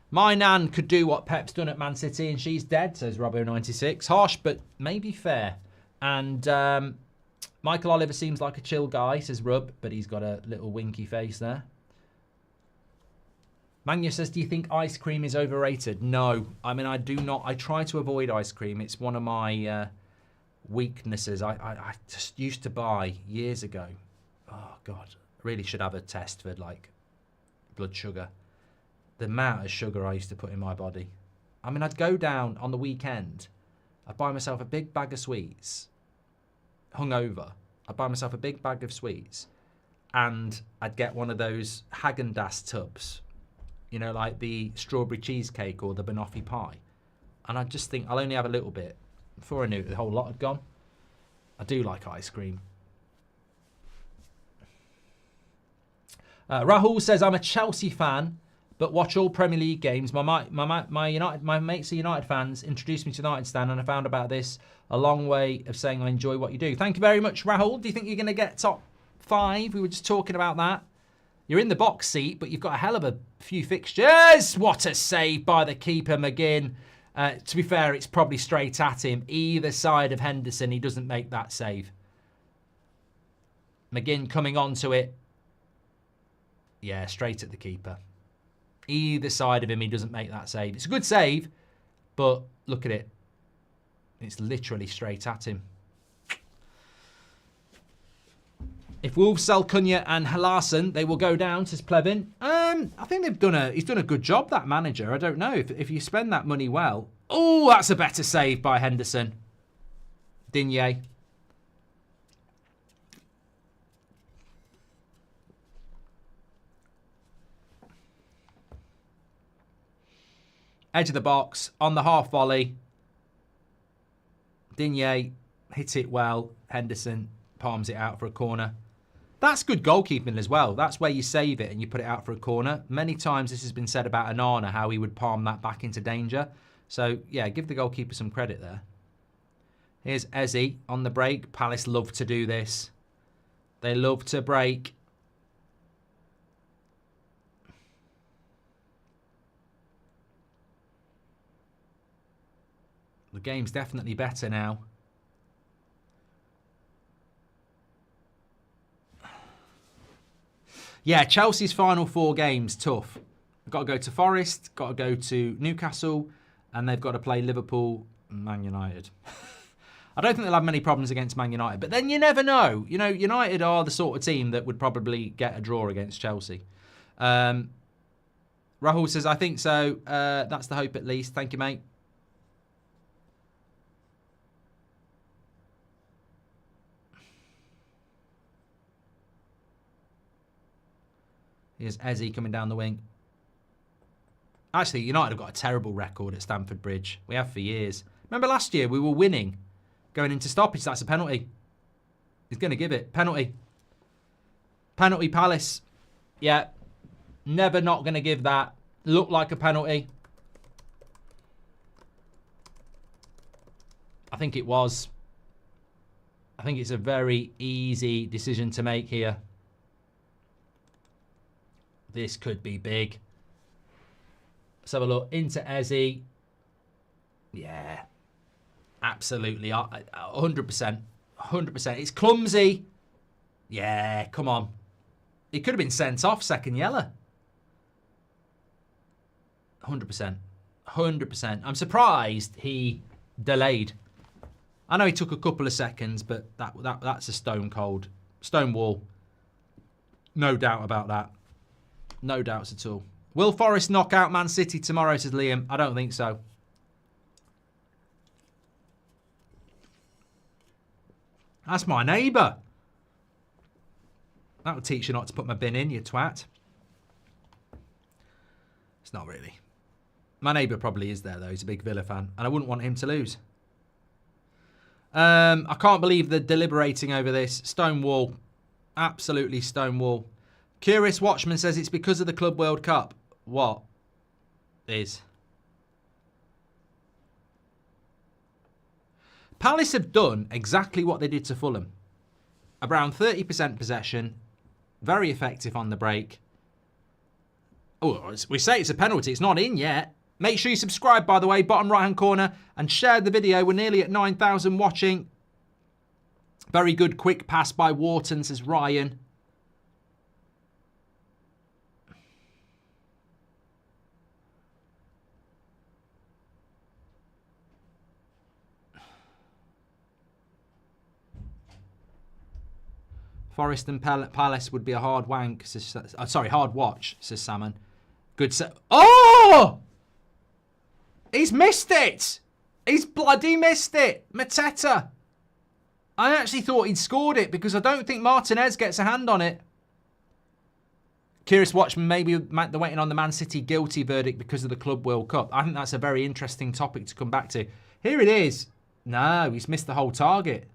My nan could do what Pep's done at Man City and she's dead, says Robbo96. Harsh, but maybe fair. And Michael Oliver seems like a chill guy, says Rub, but he's got a little winky face there. Manya says, do you think ice cream is overrated? No. I mean, I do not. I try to avoid ice cream. It's one of my weaknesses. I just used to buy years ago. Oh, God. I really should have a test for, like, blood sugar. The amount of sugar I used to put in my body. I mean, I'd go down on the weekend. I'd buy myself a big bag of sweets. Hungover. I'd buy myself a big bag of sweets. And I'd get one of those Häagen-Dazs tubs. You know, like the strawberry cheesecake or the banoffee pie. And I just think I'll only have a little bit. Before I knew it, the whole lot had gone. I do like ice cream. Rahul says, I'm a Chelsea fan, but watch all Premier League games. My mates are United fans, introduced me to United stand, and I found about this a long way of saying I enjoy what you do. Thank you very much, Rahul. Do you think you're going to get top 5? We were just talking about that. You're in the box seat, but you've got a hell of a few fixtures. What a save by the keeper, McGinn. To be fair, it's probably straight at him. Either side of Henderson, he doesn't make that save. McGinn coming onto it. Yeah, straight at the keeper. Either side of him, he doesn't make that save. It's a good save, but look at it. It's literally straight at him. If Wolves sell Cunha and Halason, they will go down, says Plevin. I think he's done a good job, that manager. I don't know. If you spend that money well. Oh, that's a better save by Henderson. Digne. Edge of the box, on the half volley. Digne hits it well. Henderson palms it out for a corner. That's good goalkeeping as well. That's where you save it and you put it out for a corner. Many times this has been said about Onana, how he would palm that back into danger. So, yeah, give the goalkeeper some credit there. Here's Eze on the break. Palace love to do this. They love to break. The game's definitely better now. Yeah, Chelsea's final 4 games, tough. They've got to go to Forest, got to go to Newcastle, and they've got to play Liverpool and Man United. I don't think they'll have many problems against Man United, but then you never know. You know, United are the sort of team that would probably get a draw against Chelsea. Rahul says, I think so. That's the hope at least. Thank you, mate. Here's Eze coming down the wing. Actually, United have got a terrible record at Stamford Bridge. We have for years. Remember last year we were winning going into stoppage. That's a penalty. He's going to give it. Penalty. Penalty Palace. Yeah. Never not going to give that. Looked like a penalty. I think it was. I think it's a very easy decision to make here. This could be big. Let's have a look into Ezzy. Yeah. Absolutely. 100%. 100%. It's clumsy. Yeah, come on. He could have been sent off, second yellow. 100%. 100%. I'm surprised he delayed. I know he took a couple of seconds, but that's a stone cold. Stone wall. No doubt about that. No doubts at all. Will Forest knock out Man City tomorrow, says Liam? I don't think so. That's my neighbour. That would teach you not to put my bin in, you twat. It's not really. My neighbour probably is there, though. He's a big Villa fan. And I wouldn't want him to lose. I can't believe they're deliberating over this. Stonewall. Absolutely Stonewall. Curious Watchman says it's because of the Club World Cup. What is? Palace have done exactly what they did to Fulham. Around 30% possession. Very effective on the break. Oh, we say it's a penalty. It's not in yet. Make sure you subscribe, by the way, bottom right-hand corner, and share the video. We're nearly at 9,000 watching. Very good quick pass by Wharton, says Ryan. Forest and Palace would be a hard wank. Says, sorry, hard watch, says Salmon. Good set. Oh! He's missed it. He's bloody missed it. Mateta. I actually thought he'd scored it because I don't think Martinez gets a hand on it. Curious Watchman, maybe they're waiting on the Man City guilty verdict because of the Club World Cup. I think that's a very interesting topic to come back to. Here it is. No, he's missed the whole target.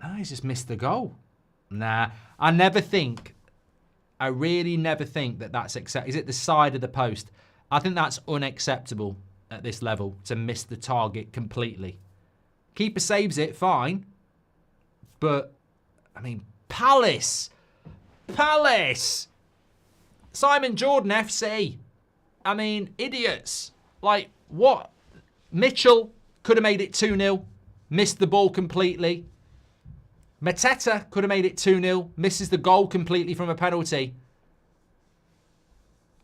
No, he's just missed the goal. Nah, I really never think that that's acceptable. Is it the side of the post? I think that's unacceptable at this level to miss the target completely. Keeper saves it, fine. But, I mean, Palace. Simon Jordan FC. I mean, idiots. Like, what? Mitchell could have made it 2-0. Missed the ball completely. Mateta could have made it 2-0. Misses the goal completely from a penalty.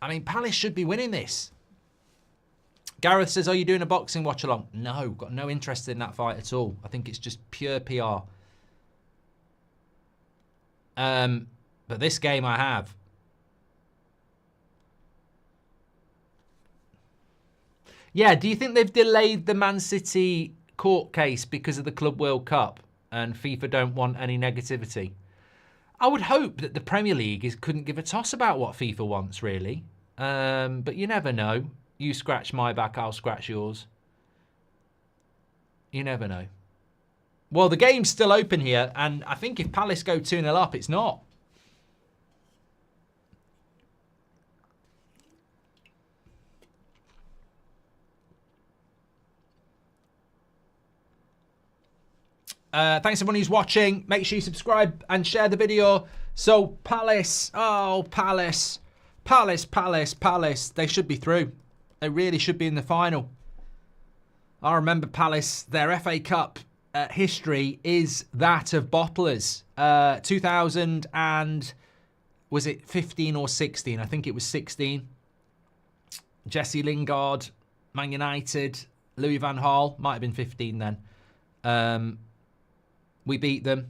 I mean, Palace should be winning this. Gareth says, are you doing a boxing watch-along? No, got no interest in that fight at all. I think it's just pure PR. But this game I have. Yeah, do you think they've delayed the Man City court case because of the Club World Cup and FIFA don't want any negativity? I would hope that the Premier League couldn't give a toss about what FIFA wants, really. But you never know. You scratch my back, I'll scratch yours. You never know. Well, the game's still open here, and I think if Palace go 2-0 up, it's not. Thanks everyone who's watching. Make sure you subscribe and share the video. So Palace, oh Palace. They should be through. They really should be in the final. I remember Palace, their FA Cup history is that of bottlers. 2000 and was it 15 or 16? I think it was 16. Jesse Lingard, Man United, Louis van Gaal, might have been 15 then. We beat them.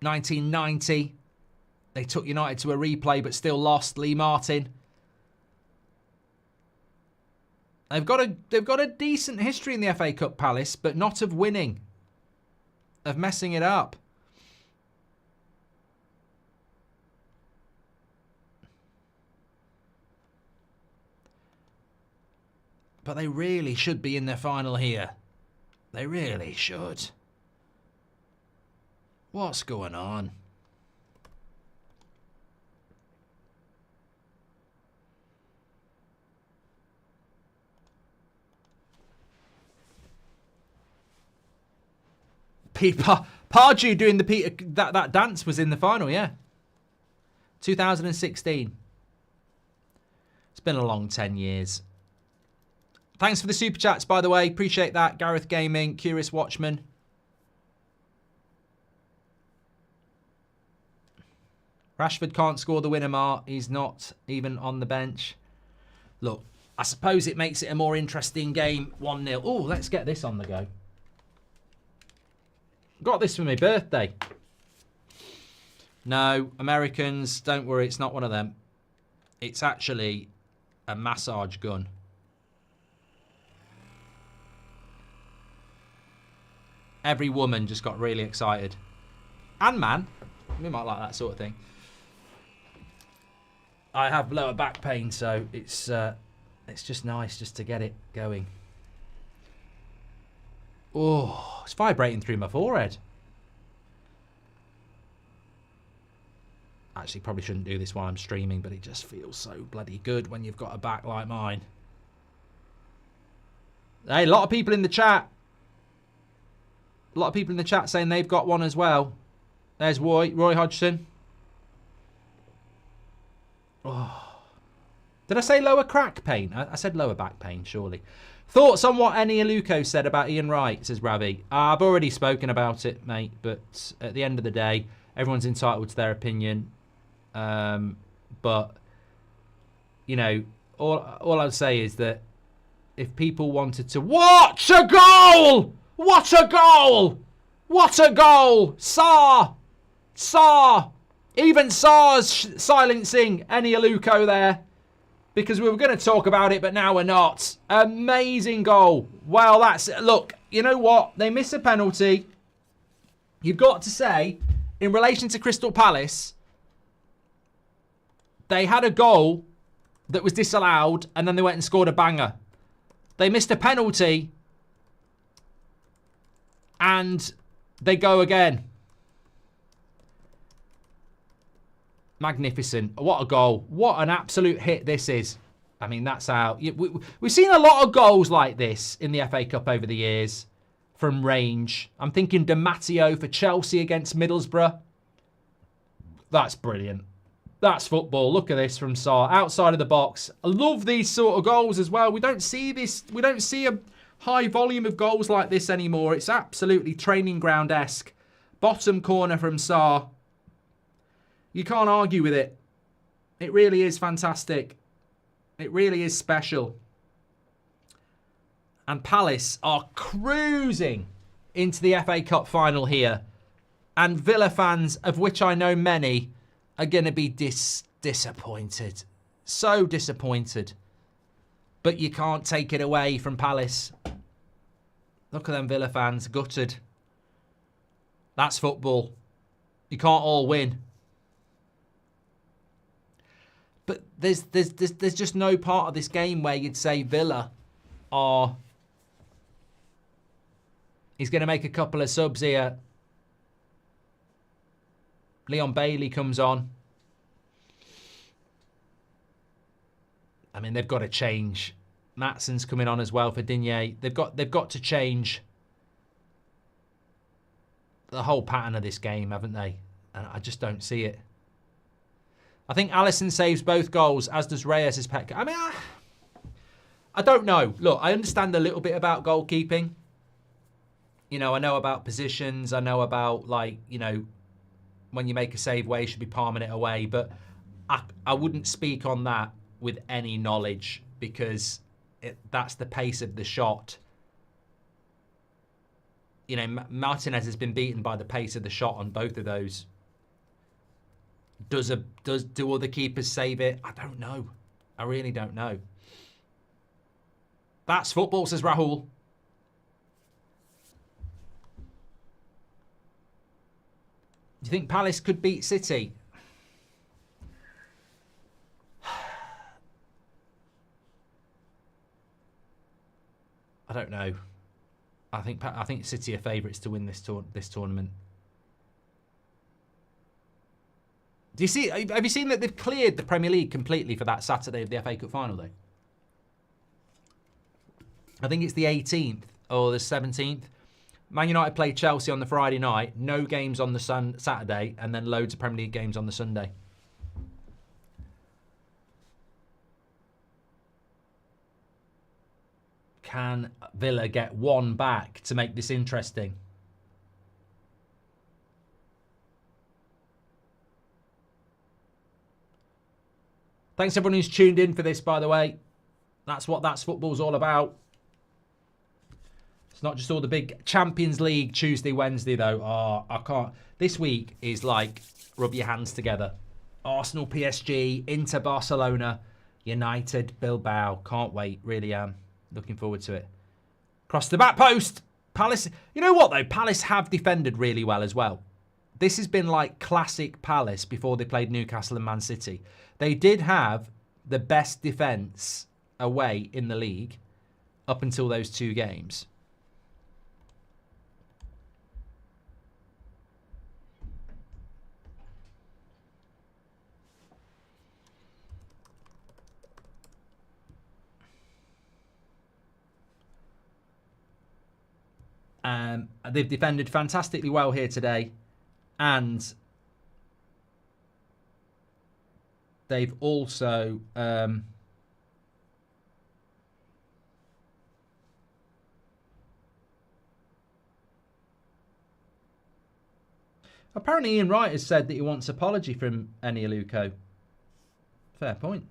1990. They took United to a replay but still lost. Lee Martin. They've got a decent history in the FA Cup, Palace, but not of winning. Of messing it up. But they really should be in their final here. They really should. What's going on? Pardew doing that dance was in the final, yeah. 2016. It's been a long 10 years. Thanks for the super chats, by the way. Appreciate that. Gareth Gaming, Curious Watchman. Rashford can't score the winner, Mark. He's not even on the bench. Look, I suppose it makes it a more interesting game. 1-0. Oh, let's get this on the go. Got this for my birthday. No, Americans, don't worry, it's not one of them. It's actually a massage gun. Every woman just got really excited. And man. We might like that sort of thing. I have lower back pain, so it's just nice just to get it going. Oh, it's vibrating through my forehead. Actually, probably shouldn't do this while I'm streaming, but it just feels so bloody good when you've got a back like mine. Hey, a lot of people in the chat. A lot of people in the chat saying they've got one as well. There's Roy Hodgson. Oh. Did I say lower crack pain? I said lower back pain, surely. Thoughts on what Eni Aluko said about Ian Wright, says Ravi. I've already spoken about it, mate, but at the end of the day, everyone's entitled to their opinion. But, you know, all I'd say is that if people wanted to... What a goal! What a goal! What a goal! Saar! Even Saar's silencing Eni Aluko there. Because we were going to talk about it, but now we're not. Amazing goal. Well, that's... Look, you know what? They miss a penalty. You've got to say, in relation to Crystal Palace, they had a goal that was disallowed, and then they went and scored a banger. They missed a penalty, and they go again. Magnificent. What a goal. What an absolute hit this is. I mean, that's how... We've seen a lot of goals like this in the FA Cup over the years from range. I'm thinking Di Matteo for Chelsea against Middlesbrough. That's brilliant. That's football. Look at this from Saar. Outside of the box. I love these sort of goals as well. We don't see this. We don't see a high volume of goals like this anymore. It's absolutely training ground-esque. Bottom corner from Saar. You can't argue with it. It really is fantastic. It really is special. And Palace are cruising into the FA Cup final here. And Villa fans, of which I know many, are going to be disappointed. So disappointed. But you can't take it away from Palace. Look at them Villa fans, gutted. That's football. You can't all win. But there's just no part of this game where you'd say Villa are... He's going to make a couple of subs here. Leon Bailey comes on. I mean, they've got to change. Matson's coming on as well for Digne. They've got to change the whole pattern of this game, haven't they? And I just don't see it. I think Alisson saves both goals, as does Reyes' pet. I mean, I don't know. Look, I understand a little bit about goalkeeping. You know, I know about positions. I know about, like, you know, when you make a save where you should be palming it away. But I wouldn't speak on that with any knowledge because that's the pace of the shot. You know, Martinez has been beaten by the pace of the shot on both of those. Do other keepers save it? I don't know. I really don't know. That's football, says Rahul. Do you think Palace could beat City? I don't know. I think City are favourites to win this tournament. Do you see? Have you seen that they've cleared the Premier League completely for that Saturday of the FA Cup final, though? I think it's the 18th or the 17th. Man United play Chelsea on the Friday night, no games on the Saturday, and then loads of Premier League games on the Sunday. Can Villa get one back to make this interesting? Thanks everyone who's tuned in for this, by the way. That's what That's Football's all about. It's not just all the big Champions League Tuesday, Wednesday, though. Oh, I can't. This week is like rub your hands together. Arsenal, PSG, Inter, Barcelona, United, Bilbao. Can't wait. Really am. Looking forward to it. Cross the back post. Palace. You know what, though? Palace have defended really well as well. This has been like classic Palace before they played Newcastle and Man City. They did have the best defence away in the league up until those two games. They've defended fantastically well here today, and they've also apparently Ian Wright has said that he wants apology from Eni Aluko. Fair point.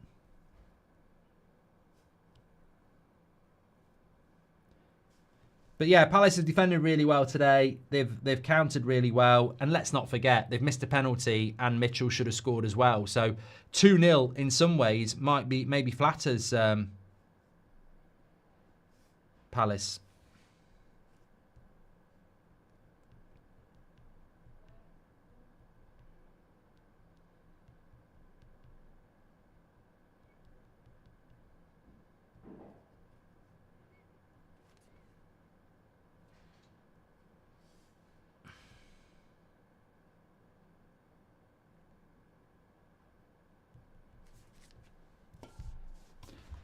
But yeah, Palace have defended really well today. They've countered really well. And let's not forget, they've missed a penalty and Mitchell should have scored as well. So 2-0 in some ways maybe flatters Palace.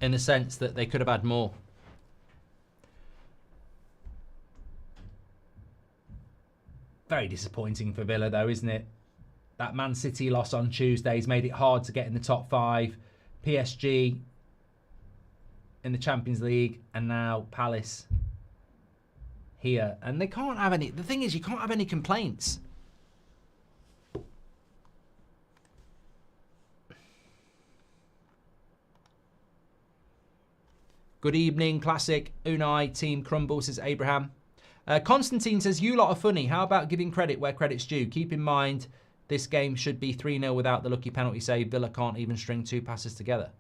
In the sense that they could have had more. Very disappointing for Villa, though, isn't it? That Man City loss on Tuesday's made it hard to get in the top 5. PSG in the Champions League, and now Palace here. And they can't have any... The thing is, you can't have any complaints. Good evening, Classic. Unai, Team Crumble, says Abraham. Constantine says, you lot are funny. How about giving credit where credit's due? Keep in mind, this game should be 3-0 without the lucky penalty save. Villa can't even string 2 passes together.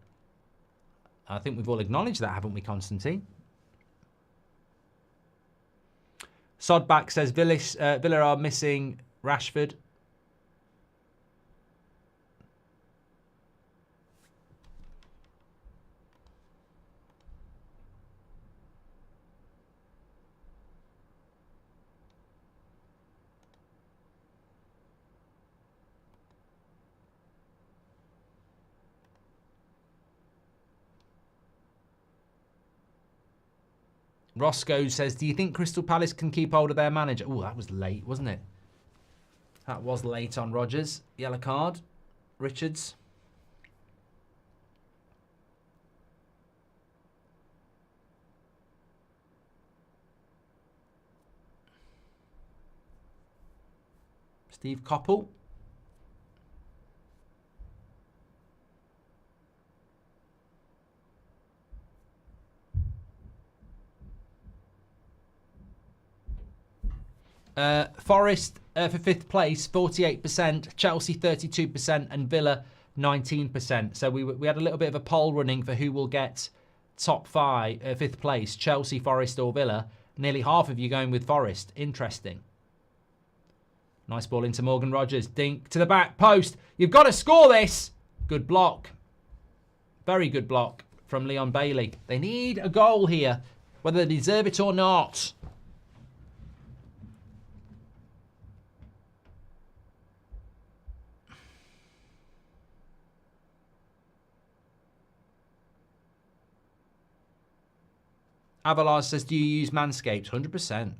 I think we've all acknowledged that, haven't we, Constantine? Sodback says, Villa are missing Rashford. Roscoe says, do you think Crystal Palace can keep hold of their manager? Oh, that was late, wasn't it? That was late on Rodgers. Yellow card. Richards. Steve Coppell. Forest for 5th place, 48%, Chelsea 32%, and Villa 19%. So we had a little bit of a poll running for who will get top 5th place, Chelsea, Forest, or Villa. Nearly half of you going with Forest. Interesting. Nice ball into Morgan Rodgers. Dink to the back post. You've got to score this. Good block. Very good block from Leon Bailey. They need a goal here, whether they deserve it or not. Avalar says, do you use Manscaped? 100%.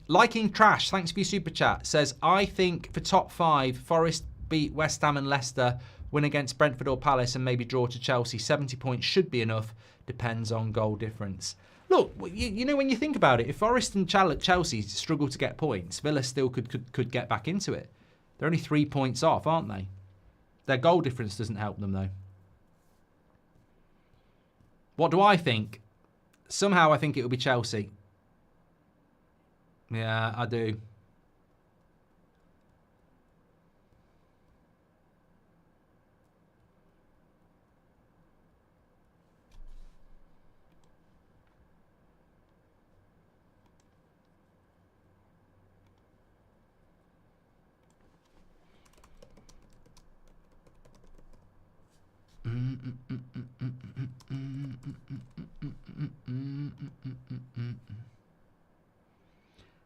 Liking Trash, thanks for your super chat, says, I think for top 5, Forest beat West Ham and Leicester, win against Brentford or Palace and maybe draw to Chelsea. 70 points should be enough, depends on goal difference. Look, you know, when you think about it, if Forest and Chelsea struggle to get points, Villa still could get back into it. They're only 3 points off, aren't they? Their goal difference doesn't help them, though. What do I think? Somehow I think it will be Chelsea. Yeah, I do.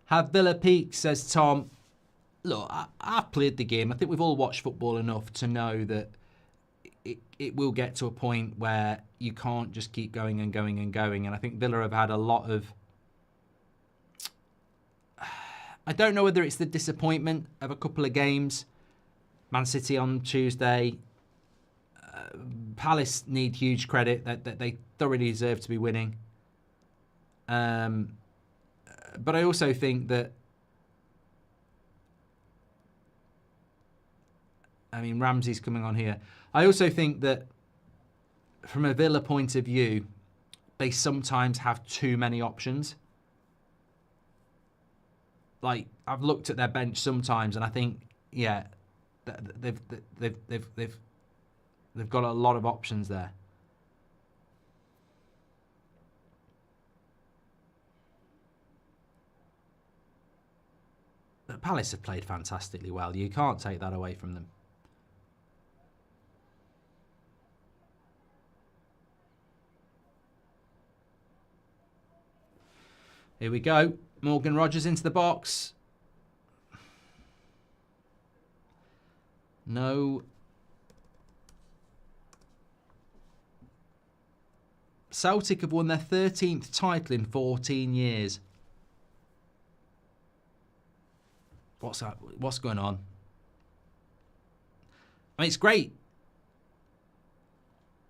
Have Villa peaked, says Tom. Look, I've played the game. I think we've all watched football enough to know that it will get to a point where you can't just keep going and going and going. And I think Villa have had a lot of... I don't know whether it's the disappointment of a couple of games. Man City on Tuesday. Palace need huge credit. That they thoroughly deserve to be winning. But I also think that, I mean, Ramsey's coming on here. I also think that from a Villa point of view, they sometimes have too many options. Like, I've looked at their bench sometimes, and I think, yeah, they've got a lot of options there. But Palace have played fantastically well. You can't take that away from them. Here we go. Morgan Rogers into the box. No. Celtic have won their 13th title in 14 years. What's that? What's going on? I mean, it's great.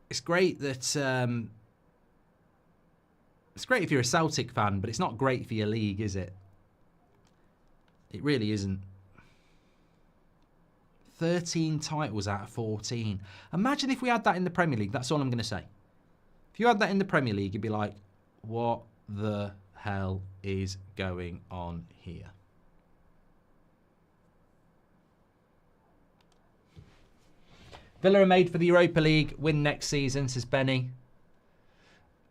It's great that... it's great if you're a Celtic fan, but it's not great for your league, is it? It really isn't. 13 titles out of 14. Imagine if we had that in the Premier League. That's all I'm going to say. If you had that in the Premier League, you'd be like, what the hell is going on here? Villa are made for the Europa League. Win next season, says Benny.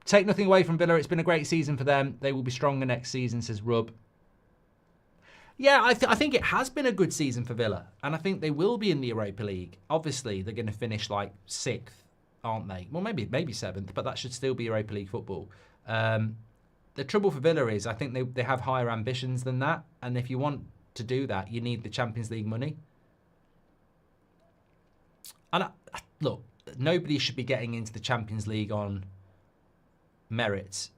Take nothing away from Villa. It's been a great season for them. They will be stronger next season, says Rub. Yeah, I think it has been a good season for Villa. And I think they will be in the Europa League. Obviously, they're going to finish like 6th, aren't they? Well, maybe 7th, but that should still be Europa League football. The trouble for Villa is I think they have higher ambitions than that. And if you want to do that, you need the Champions League money. And look, nobody should be getting into the Champions League on merit.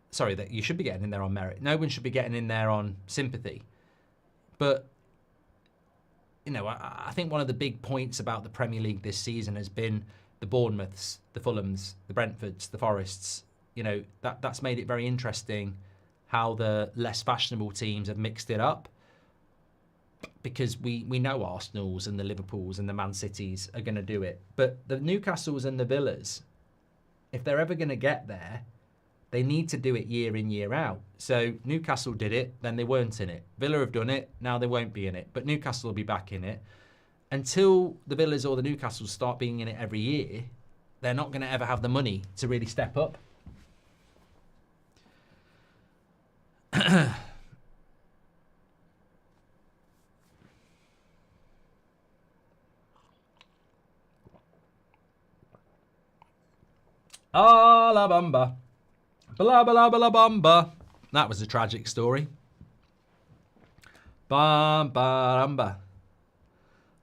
Sorry, that you should be getting in there on merit. No one should be getting in there on sympathy. But, you know, I think one of the big points about the Premier League this season has been the Bournemouths, the Fulhams, the Brentfords, the Forests. You know, that's made it very interesting how the less fashionable teams have mixed it up. Because we know Arsenals and the Liverpools and the Man Cities are going to do it. But the Newcastles and the Villas, if they're ever going to get there, they need to do it year in, year out. So Newcastle did it, then they weren't in it. Villa have done it, now they won't be in it. But Newcastle will be back in it. Until the Villas or the Newcastles start being in it every year, they're not going to ever have the money to really step up. Ah, la bamba. Blah, blah, blah, bamba. That was a tragic story. Bam, ba,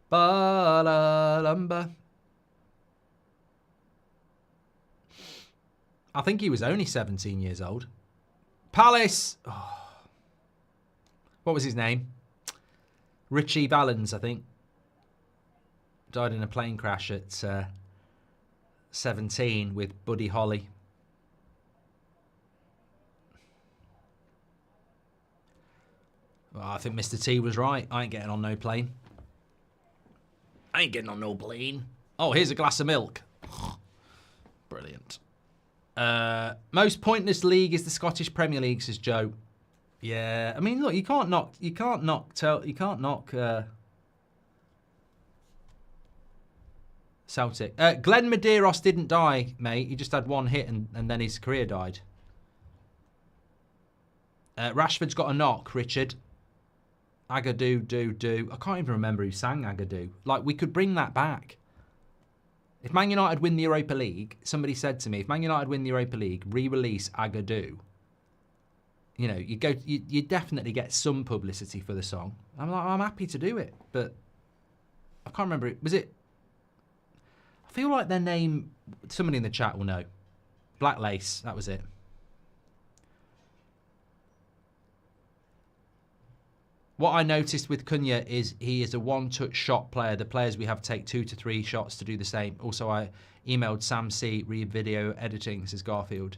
ba, la, lumba. I think he was only 17 years old. Palace. Oh. What was his name? Richie Valens, I think. Died in a plane crash at 17 with Buddy Holly. Well, I think Mr. T was right. I ain't getting on no plane. I ain't getting on no plane. Oh, here's a glass of milk. Brilliant. Most pointless league is the Scottish Premier League, says Joe. Yeah, I mean, look, you can't knock Celtic. Glenn Medeiros didn't die, mate. He just had one hit and then his career died. Rashford's got a knock, Richard. Agadoo, do. I can't even remember who sang Agadoo. Like, we could bring that back. If Man United win the Europa League, somebody said to me, if Man United win the Europa League, re-release Agadoo. You know, you definitely get some publicity for the song. I'm like, I'm happy to do it, but I can't remember. Was it? I feel like their name. Somebody in the chat will know. Black Lace. That was it. What I noticed with Cunha is he is a one-touch shot player. The players we have take 2 to 3 shots to do the same. Also, I emailed Sam C. Read video editing, says Garfield.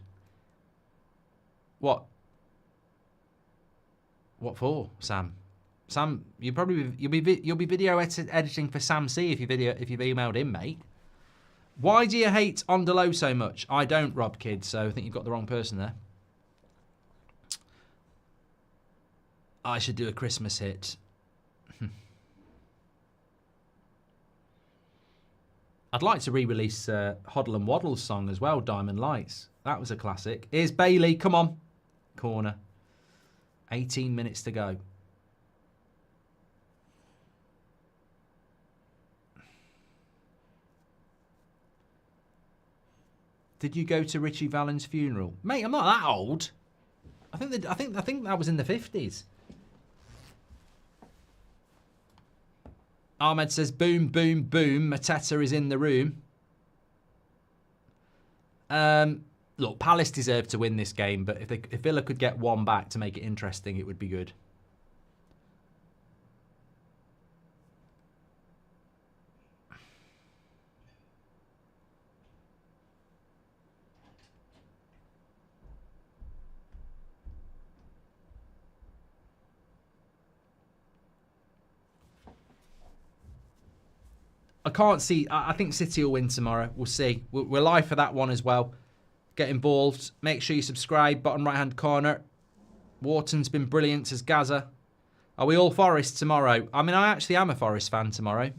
What? What for, Sam? Sam, you'll be video editing for Sam C. if you've emailed him, mate. Why do you hate Ondelo so much? I don't, Rob Kidd. So I think you've got the wrong person there. I should do a Christmas hit. I'd like to re-release Hoddle and Waddle's song as well, Diamond Lights. That was a classic. Here's Bailey, come on. Corner. 18 minutes to go. Did you go to Richie Valens' funeral? Mate, I'm not that old. I think that was in the 50s. Ahmed says, boom, boom, boom. Mateta is in the room. Look, Palace deserve to win this game, but if Villa could get one back to make it interesting, it would be good. I can't see. I think City will win tomorrow. We'll see. We're live for that one as well. Get involved. Make sure you subscribe. Bottom right-hand corner. Wharton's been brilliant, says Gaza. Are we all Forest tomorrow? I mean, I actually am a Forest fan tomorrow.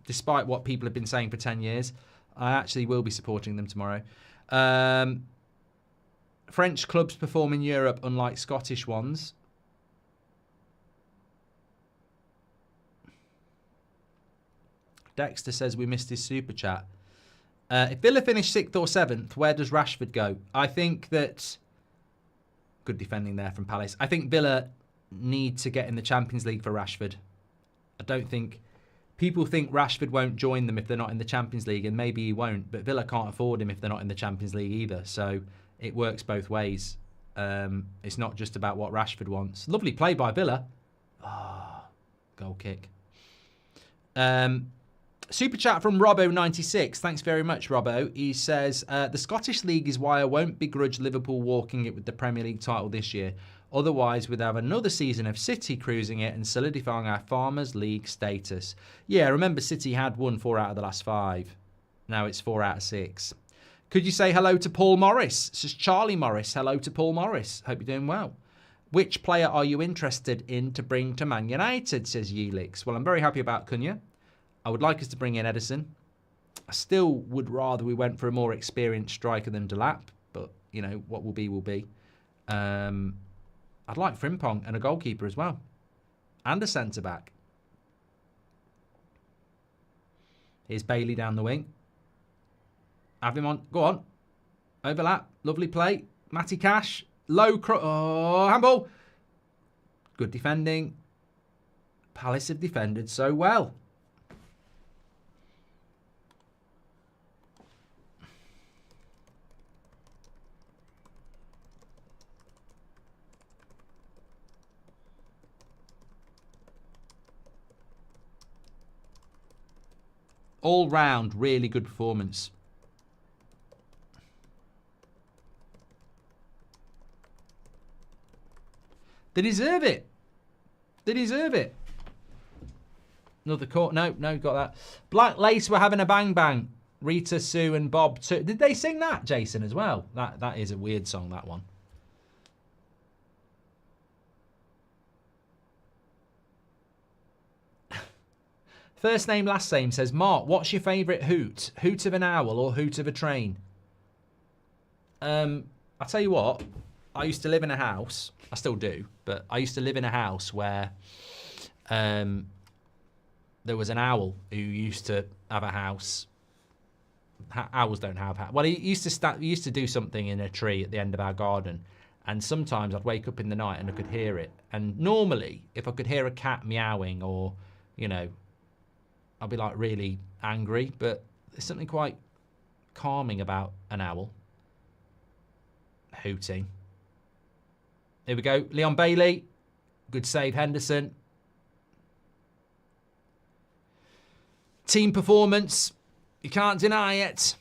Despite what people have been saying for 10 years. I actually will be supporting them tomorrow. French clubs perform in Europe unlike Scottish ones. Dexter says we missed his super chat. If Villa finish 6th or 7th, where does Rashford go? I think that... Good defending there from Palace. I think Villa need to get in the Champions League for Rashford. I don't think... People think Rashford won't join them if they're not in the Champions League, and maybe he won't. But Villa can't afford him if they're not in the Champions League either. So it works both ways. It's not just about what Rashford wants. Lovely play by Villa. Ah, goal kick. Super chat from Robbo96. Thanks very much, Robbo. He says, the Scottish League is why I won't begrudge Liverpool walking it with the Premier League title this year. Otherwise, we'd have another season of City cruising it and solidifying our Farmers League status. Yeah, remember City had won 4 out of the last 5. Now it's 4 out of 6. Could you say hello to Paul Morris? This is Charlie Morris. Hello to Paul Morris. Hope you're doing well. Which player are you interested in to bring to Man United, says Yelix. Well, I'm very happy about Cunha. I would like us to bring in Edison. I still would rather we went for a more experienced striker than Delap, but, you know, what will be, will be. I'd like Frimpong and a goalkeeper as well. And a centre-back. Here's Bailey down the wing. Have him on. Go on. Overlap. Lovely play. Matty Cash. Handball. Good defending. Palace have defended so well. All round, really good performance. They deserve it. They deserve it. Another court. No, got that. Black Lace were having a bang bang. Rita, Sue, and Bob too. Did they sing that, Jason, as well? That is a weird song, that one. First name, last name says, Mark, what's your favourite hoot? Hoot of an owl or hoot of a train? I'll tell you what. I used to live in a house. I still do, but I used to live in a house where there was an owl who used to have a house. Owls don't have. Well, he used to do something in a tree at the end of our garden, and sometimes I'd wake up in the night and I could hear it. And normally, if I could hear a cat meowing or, you know, I'd be like really angry. But there's something quite calming about an owl hooting. Here we go. Leon Bailey. Good save, Henderson. Team performance. You can't deny it.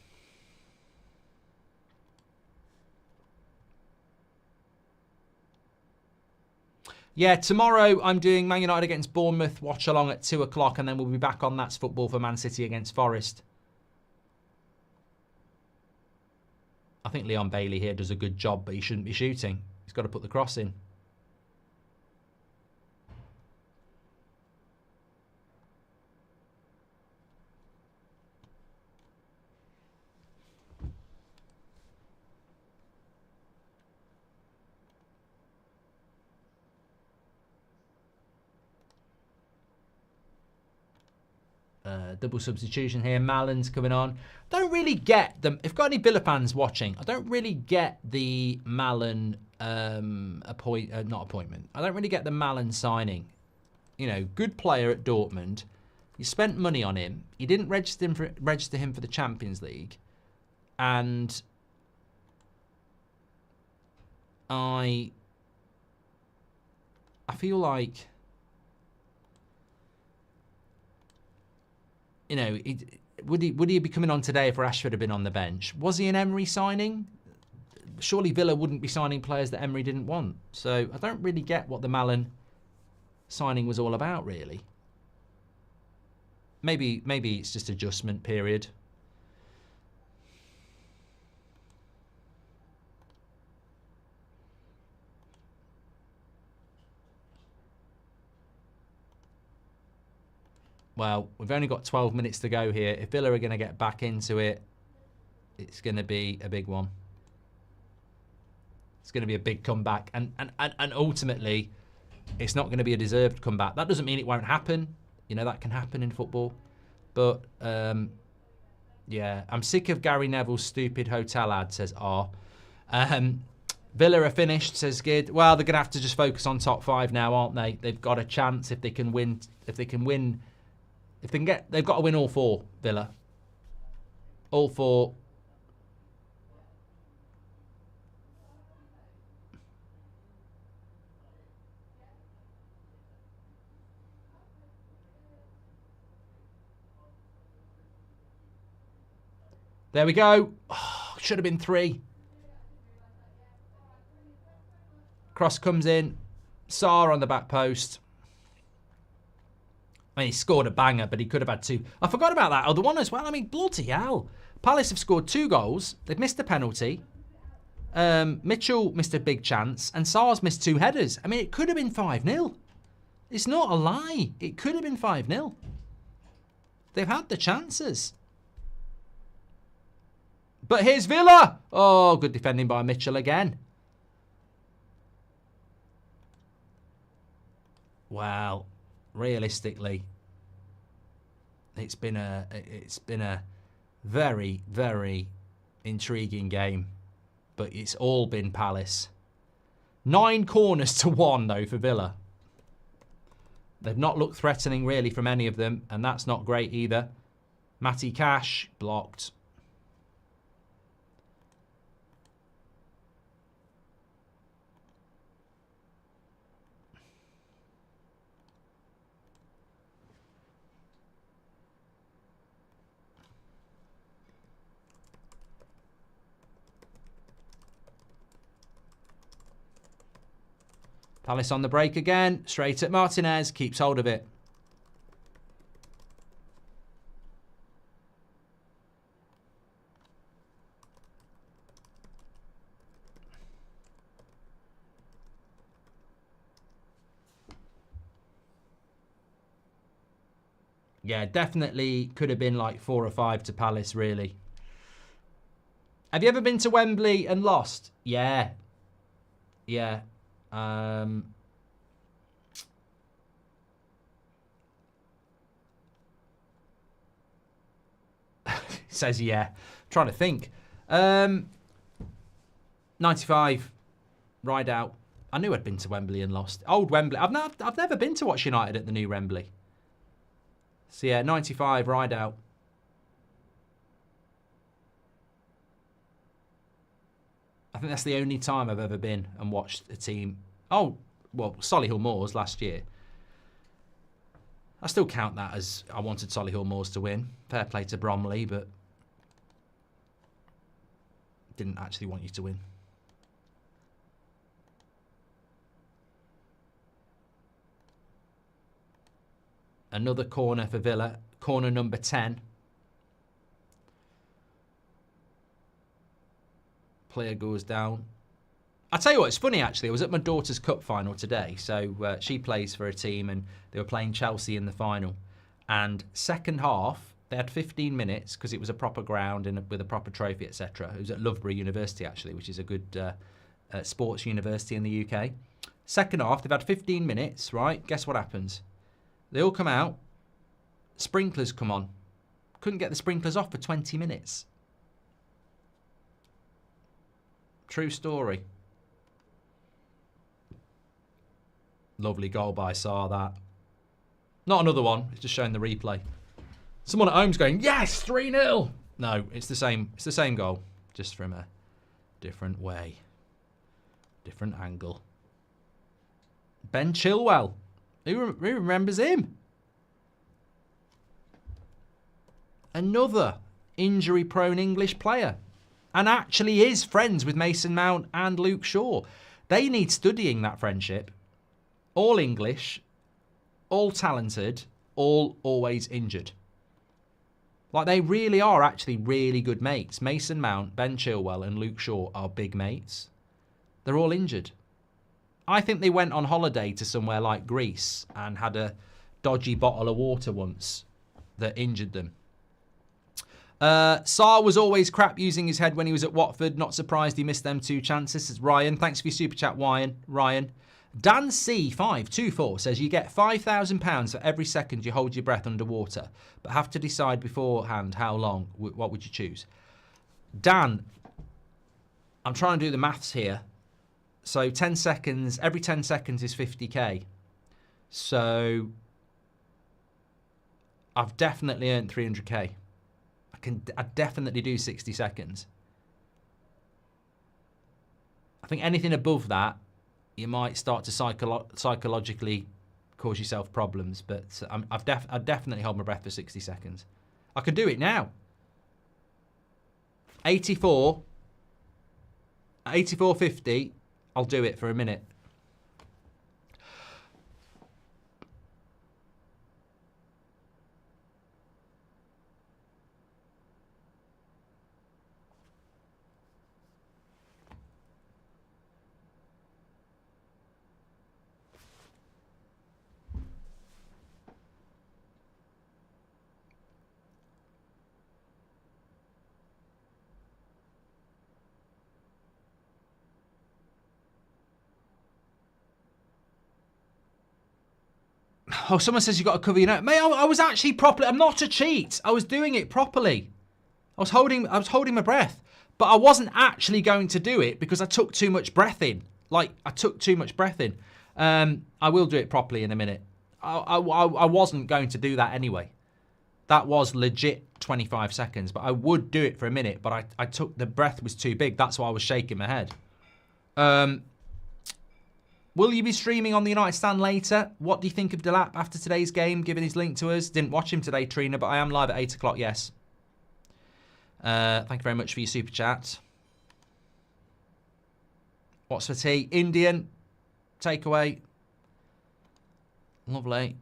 Yeah, tomorrow I'm doing Man United against Bournemouth, Watchalong at 2 o'clock, and then we'll be back on That's Football for Man City against Forest. I think Leon Bailey here does a good job, but he shouldn't be shooting. He's got to put the cross in. Double substitution here. Mallon's coming on. Don't really get them. If got any Villa fans watching, I don't really get the Mallon not appointment. I don't really get the Mallon signing. You know, good player at Dortmund. You spent money on him. You didn't register him for the Champions League, and I feel like, you know, would he be coming on today if Rashford had been on the bench? Was he an Emery signing? Surely Villa wouldn't be signing players that Emery didn't want. So I don't really get what the Mallon signing was all about, really. Maybe it's just adjustment period. Well, we've only got 12 minutes to go here. If Villa are going to get back into it, it's going to be a big one. It's going to be a big comeback. And ultimately, it's not going to be a deserved comeback. That doesn't mean it won't happen. You know, that can happen in football. But, yeah, I'm sick of Gary Neville's stupid hotel ad, says R. Villa are finished, says Gid. Well, they're going to have to just focus on top 5 now, aren't they? They've got a chance if they can win. They've got to win all 4, Villa. All 4. There we go. Oh, should have been 3. Cross comes in. Sarr on the back post. I mean, he scored a banger, but he could have had 2. I forgot about that other one as well. I mean, bloody hell. Palace have scored 2 goals. They've missed a penalty. Mitchell missed a big chance. And Sarr's missed 2 headers. I mean, it could have been 5-0. It's not a lie. It could have been 5-0. They've had the chances. But here's Villa. Oh, good defending by Mitchell again. Well, realistically, it's been a very, very intriguing game, but it's all been Palace. 9 corners to 1 though for Villa. They've not looked threatening really from any of them, and that's not great either. Matty Cash blocked. Palace on the break again. Straight at Martinez. Keeps hold of it. Yeah, definitely could have been like 4 or 5 to Palace, really. Have you ever been to Wembley and lost? Yeah. Yeah. Says yeah. Trying to think. 95. Ride out. I knew I'd been to Wembley and lost. Old Wembley. I've never been to watch United at the new Wembley. So yeah, 95, ride out. I think that's the only time I've ever been and watched a team. Oh, well, Solihull Moors last year. I still count that as I wanted Solihull Moors to win. Fair play to Bromley, but didn't actually want you to win. Another corner for Villa. Corner number 10. Player goes down. I'll tell you what, it's funny actually. I was at my daughter's cup final today. So she plays for a team and they were playing Chelsea in the final. And second half, they had 15 minutes because it was a proper ground and with a proper trophy, etc. It was at Loughborough University actually, which is a good sports university in the UK. Second half, they've had 15 minutes, right? Guess what happens? They all come out. Sprinklers come on. Couldn't get the sprinklers off for 20 minutes. True story. Lovely goal by Sarr, that. Not another one. It's just showing the replay. Someone at home's going, yes, 3-0. No, it's the same goal. Just from a different way. Different angle. Ben Chilwell. Who remembers him? Another injury-prone English player. And actually is friends with Mason Mount and Luke Shaw. They need studying, that friendship. All English, all talented, all always injured. Like, they really are actually really good mates. Mason Mount, Ben Chilwell and Luke Shaw are big mates. They're all injured. I think they went on holiday to somewhere like Greece and had a dodgy bottle of water once that injured them. Sarr was always crap using his head when he was at Watford. Not surprised he missed them 2 chances. It's Ryan. Thanks for your super chat, Ryan. Dan C524 says you get £5,000 for every second you hold your breath underwater, but have to decide beforehand how long. What would you choose? Dan, I'm trying to do the maths here. So 10 seconds, every 10 seconds is 50k. So I've definitely earned 300k. I definitely do 60 seconds. I think anything above that, you might start to psychologically cause yourself problems. But I'd definitely hold my breath for 60 seconds. I could do it now. 84.50. I'll do it for a minute. Oh, someone says you've got to cover your nose. Mate, I was actually properly... I'm not a cheat. I was doing it properly. I was holding my breath. But I wasn't actually going to do it because I took too much breath in. Like, I took too much breath in. I will do it properly in a minute. I wasn't going to do that anyway. That was legit 25 seconds. But I would do it for a minute. But I took... The breath was too big. That's why I was shaking my head. Will you be streaming on the United Stand later? What do you think of Delap after today's game, given his link to us? Didn't watch him today, Trina, but I am live at 8 o'clock, yes. Thank you very much for your super chat. What's for tea? Indian. takeaway. Lovely.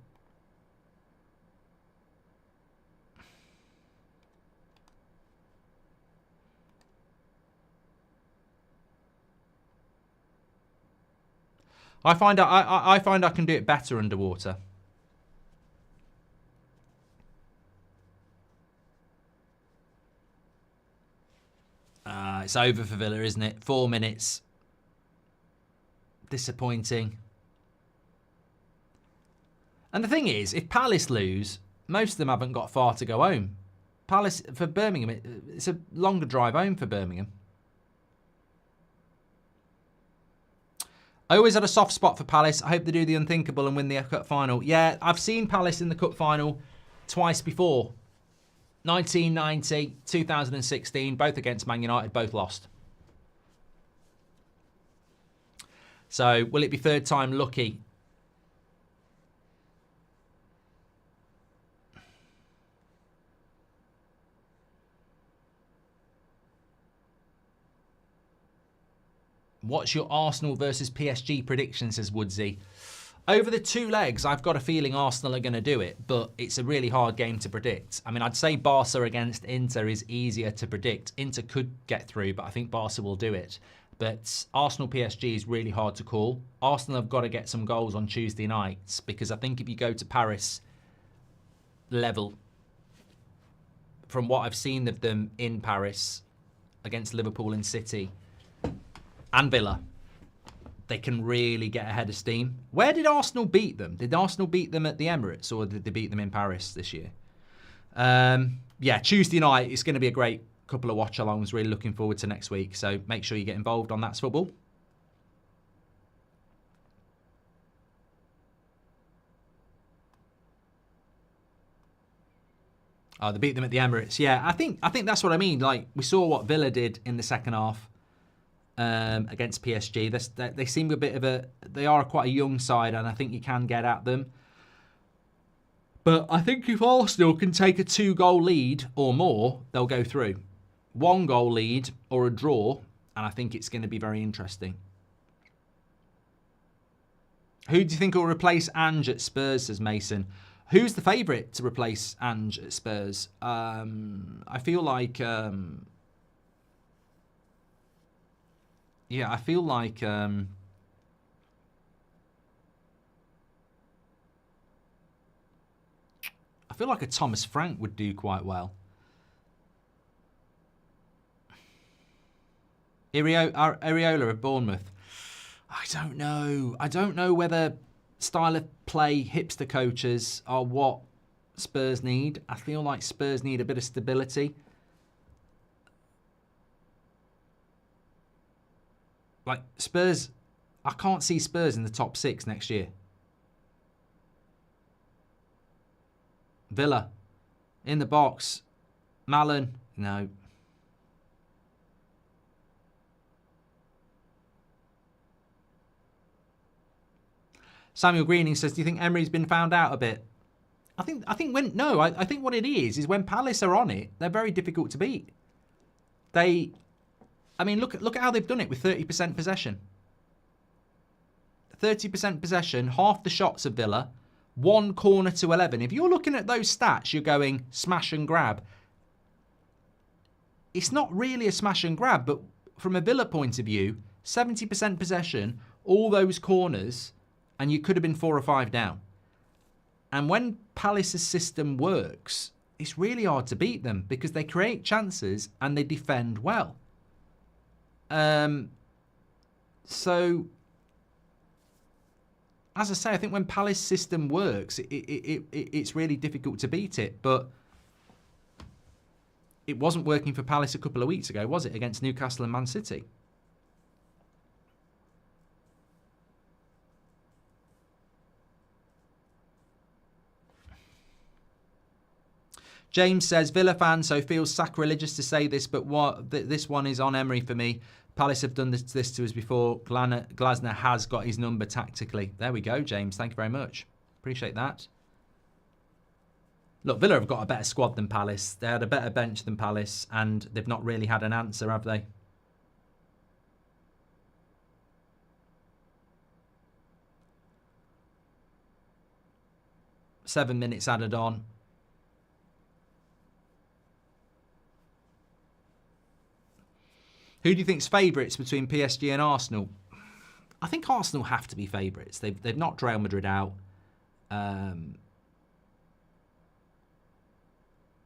I find I can do it better underwater. It's over for Villa, isn't it? 4 minutes. Disappointing. And the thing is, if Palace lose, most of them haven't got far to go home. Palace, for Birmingham, it's a longer drive home for Birmingham. I always had a soft spot for Palace. I hope they do the unthinkable and win the Cup final. Yeah, I've seen Palace in the Cup final twice before. 1990, 2016, both against Man United, both lost. So, will it be third time lucky? What's your Arsenal versus PSG prediction, says Woodsy. Over the 2 legs, I've got a feeling Arsenal are going to do it, but it's a really hard game to predict. I mean, I'd say Barca against Inter is easier to predict. Inter could get through, but I think Barca will do it. But Arsenal PSG is really hard to call. Arsenal have got to get some goals on Tuesday nights, because I think if you go to Paris level, from what I've seen of them in Paris against Liverpool and City and Villa, they can really get ahead of steam. Where did Arsenal beat them? Did Arsenal beat them at the Emirates, or did they beat them in Paris this year? Yeah, Tuesday night is going to be a great couple of watch-alongs. Really looking forward to next week. So make sure you get involved on That's Football. Oh, they beat them at the Emirates. Yeah, I think that's what I mean. Like, we saw what Villa did in the second half. Against PSG. They seem a bit of a... They are quite a young side, and I think you can get at them. But I think if Arsenal can take a 2-goal lead or more, they'll go through. 1-goal lead or a draw, and I think it's going to be very interesting. Who do you think will replace Ange at Spurs, says Mason? Who's the favourite to replace Ange at Spurs? I feel like... Yeah, I feel like I feel like a Thomas Frank would do quite well. Areola of Bournemouth. I don't know. I don't know whether style of play, hipster coaches are what Spurs need. I feel like Spurs need a bit of stability. Like, Spurs, I can't see Spurs in the top 6 next year. Villa, in the box. Malen, no. Samuel Greening says, do you think Emery's been found out a bit? I think what it is when Palace are on it, they're very difficult to beat. I mean, look at how they've done it with 30% possession. 30% possession, half the shots of Villa, 1 corner to 11. If you're looking at those stats, you're going smash and grab. It's not really a smash and grab, but from a Villa point of view, 70% possession, all those corners, and you could have been 4 or 5 down. And when Palace's system works, it's really hard to beat them because they create chances and they defend well. So, as I say, I think when Palace system works, it's really difficult to beat it. But it wasn't working for Palace a couple of weeks ago, was it, against Newcastle and Man City? James says, Villa fan, so feels sacrilegious to say this, but this one is on Emery for me. Palace have done this to us before. Glasner has got his number tactically. There we go, James. Thank you very much. Appreciate that. Look, Villa have got a better squad than Palace. They had a better bench than Palace, and they've not really had an answer, have they? 7 minutes added on. Who do you think's favourites between PSG and Arsenal? I think Arsenal have to be favourites. They've knocked Real Madrid out.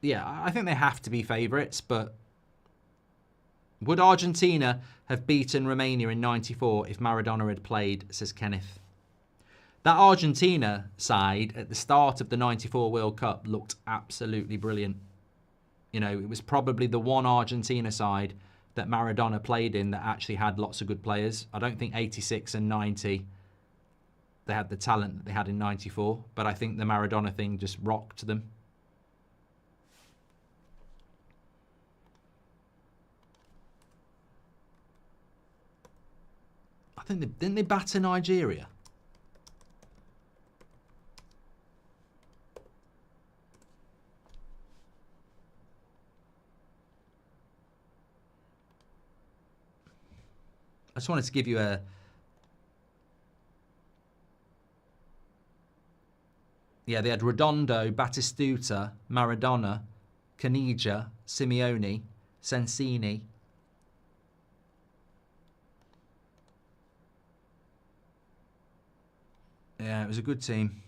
Yeah, I think they have to be favourites, but would Argentina have beaten Romania in '94 if Maradona had played, says Kenneth. That Argentina side at the start of the '94 World Cup looked absolutely brilliant. You know, it was probably the one Argentina side that Maradona played in that actually had lots of good players. I don't think 86 and 90, they had the talent that they had in '94, but I think the Maradona thing just rocked them. I think didn't they batter Nigeria? I just wanted to give you a... Yeah, they had Redondo, Batistuta, Maradona, Caniggia, Simeone, Sensini. Yeah, it was a good team.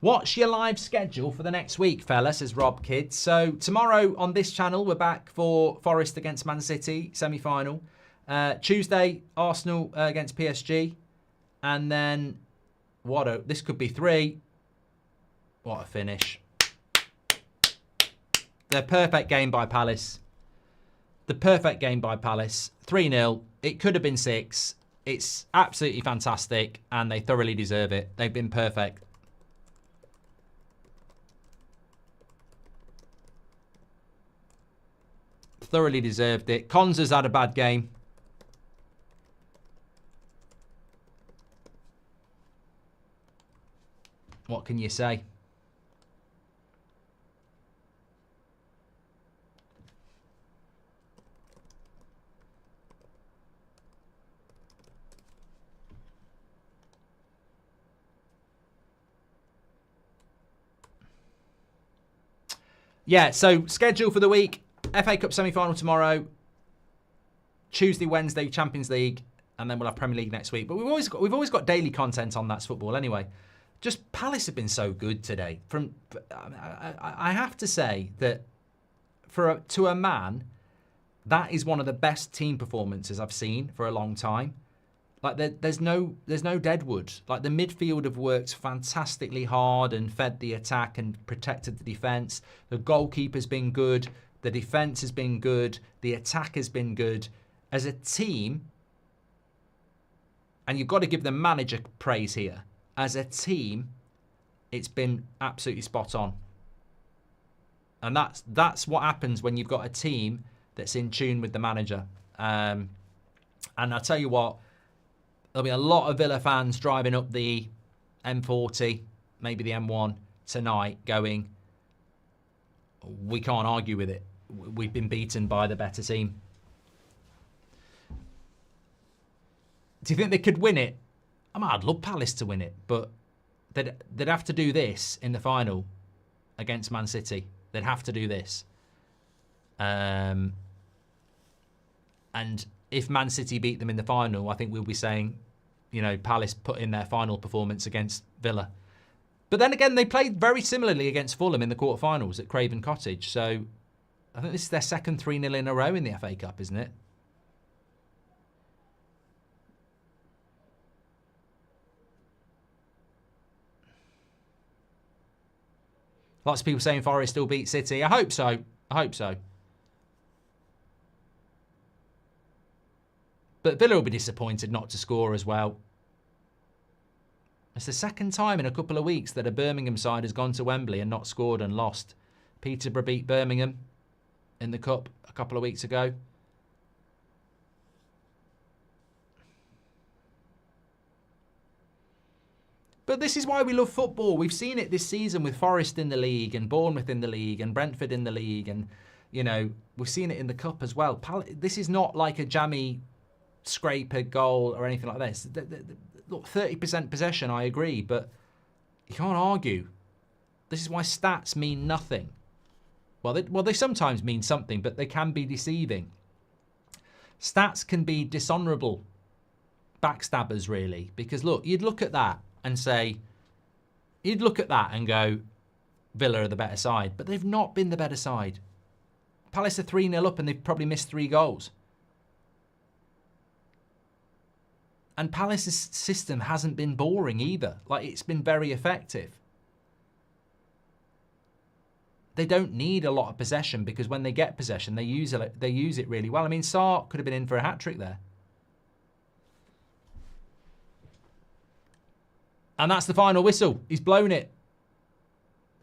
What's your live schedule for the next week, fella, says Rob Kidd. So tomorrow on this channel, we're back for Forest against Man City, semi-final. Tuesday, Arsenal against PSG. And then, this could be 3. What a finish. The perfect game by Palace. The perfect game by Palace. 3-0. It could have been 6. It's absolutely fantastic, and they thoroughly deserve it. They've been perfect. Thoroughly deserved it. Konza's had a bad game. What can you say? Yeah, so schedule for the week. FA Cup semi-final tomorrow. Tuesday, Wednesday, Champions League. And then we'll have Premier League next week. But we've always got daily content on That's Football anyway. Just Palace have been so good today. I have to say that to a man, that is one of the best team performances I've seen for a long time. Like there's no deadwood. Like the midfield have worked fantastically hard and fed the attack and protected the defence. The goalkeeper's been good. The defence has been good. The attack has been good. As a team, and you've got to give the manager praise here. As a team, it's been absolutely spot on. And that's what happens when you've got a team that's in tune with the manager. And I'll tell you what, there'll be a lot of Villa fans driving up the M40, maybe the M1 tonight going, we can't argue with it. We've been beaten by the better team. Do you think they could win it? I'd love Palace to win it, but they'd have to do this in the final against Man City. They'd have to do this. And if Man City beat them in the final, I think we'll be saying, you know, Palace put in their final performance against Villa. But then again, they played very similarly against Fulham in the quarterfinals at Craven Cottage. So I think this is their second 3-0 in a row in the FA Cup, isn't it? Lots of people saying Forest still beat City. I hope so. I hope so. But Villa will be disappointed not to score as well. It's the second time in a couple of weeks that a Birmingham side has gone to Wembley and not scored and lost. Peterborough beat Birmingham in the Cup a couple of weeks ago. But this is why we love football. We've seen it this season with Forest in the league and Bournemouth in the league and Brentford in the league. And, you know, we've seen it in the Cup as well. This is not like a jammy scraper goal or anything like this. Look, 30% possession, I agree, but you can't argue. This is why stats mean nothing. Well, they sometimes mean something, but they can be deceiving. Stats can be dishonourable backstabbers, really, because look, you'd look at that and say, you'd look at that and go, Villa are the better side, but they've not been the better side. Palace are 3-0 up and they've probably missed 3 goals. And Palace's system hasn't been boring either. Like, it's been very effective. They don't need a lot of possession because when they get possession, they use it really well. I mean, Sarr could have been in for a hat-trick there. And that's the final whistle. He's blown it.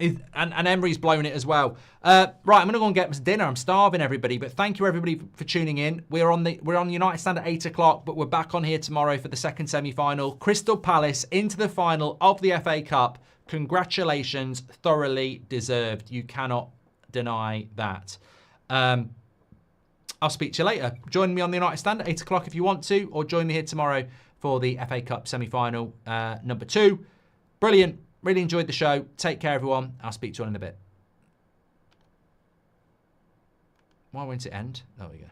And Emery's blown it as well. Right, I'm going to go and get some dinner. I'm starving, everybody. But thank you, everybody, for tuning in. We're on United Stand at 8 o'clock, but we're back on here tomorrow for the second semi-final. Crystal Palace into the final of the FA Cup. Congratulations. Thoroughly deserved. You cannot deny that. I'll speak to you later. Join me on the United Stand at 8 o'clock if you want to, or join me here tomorrow for the FA Cup semi-final number 2. Brilliant. Really enjoyed the show. Take care, everyone. I'll speak to you all in a bit. Why won't it end? There we go.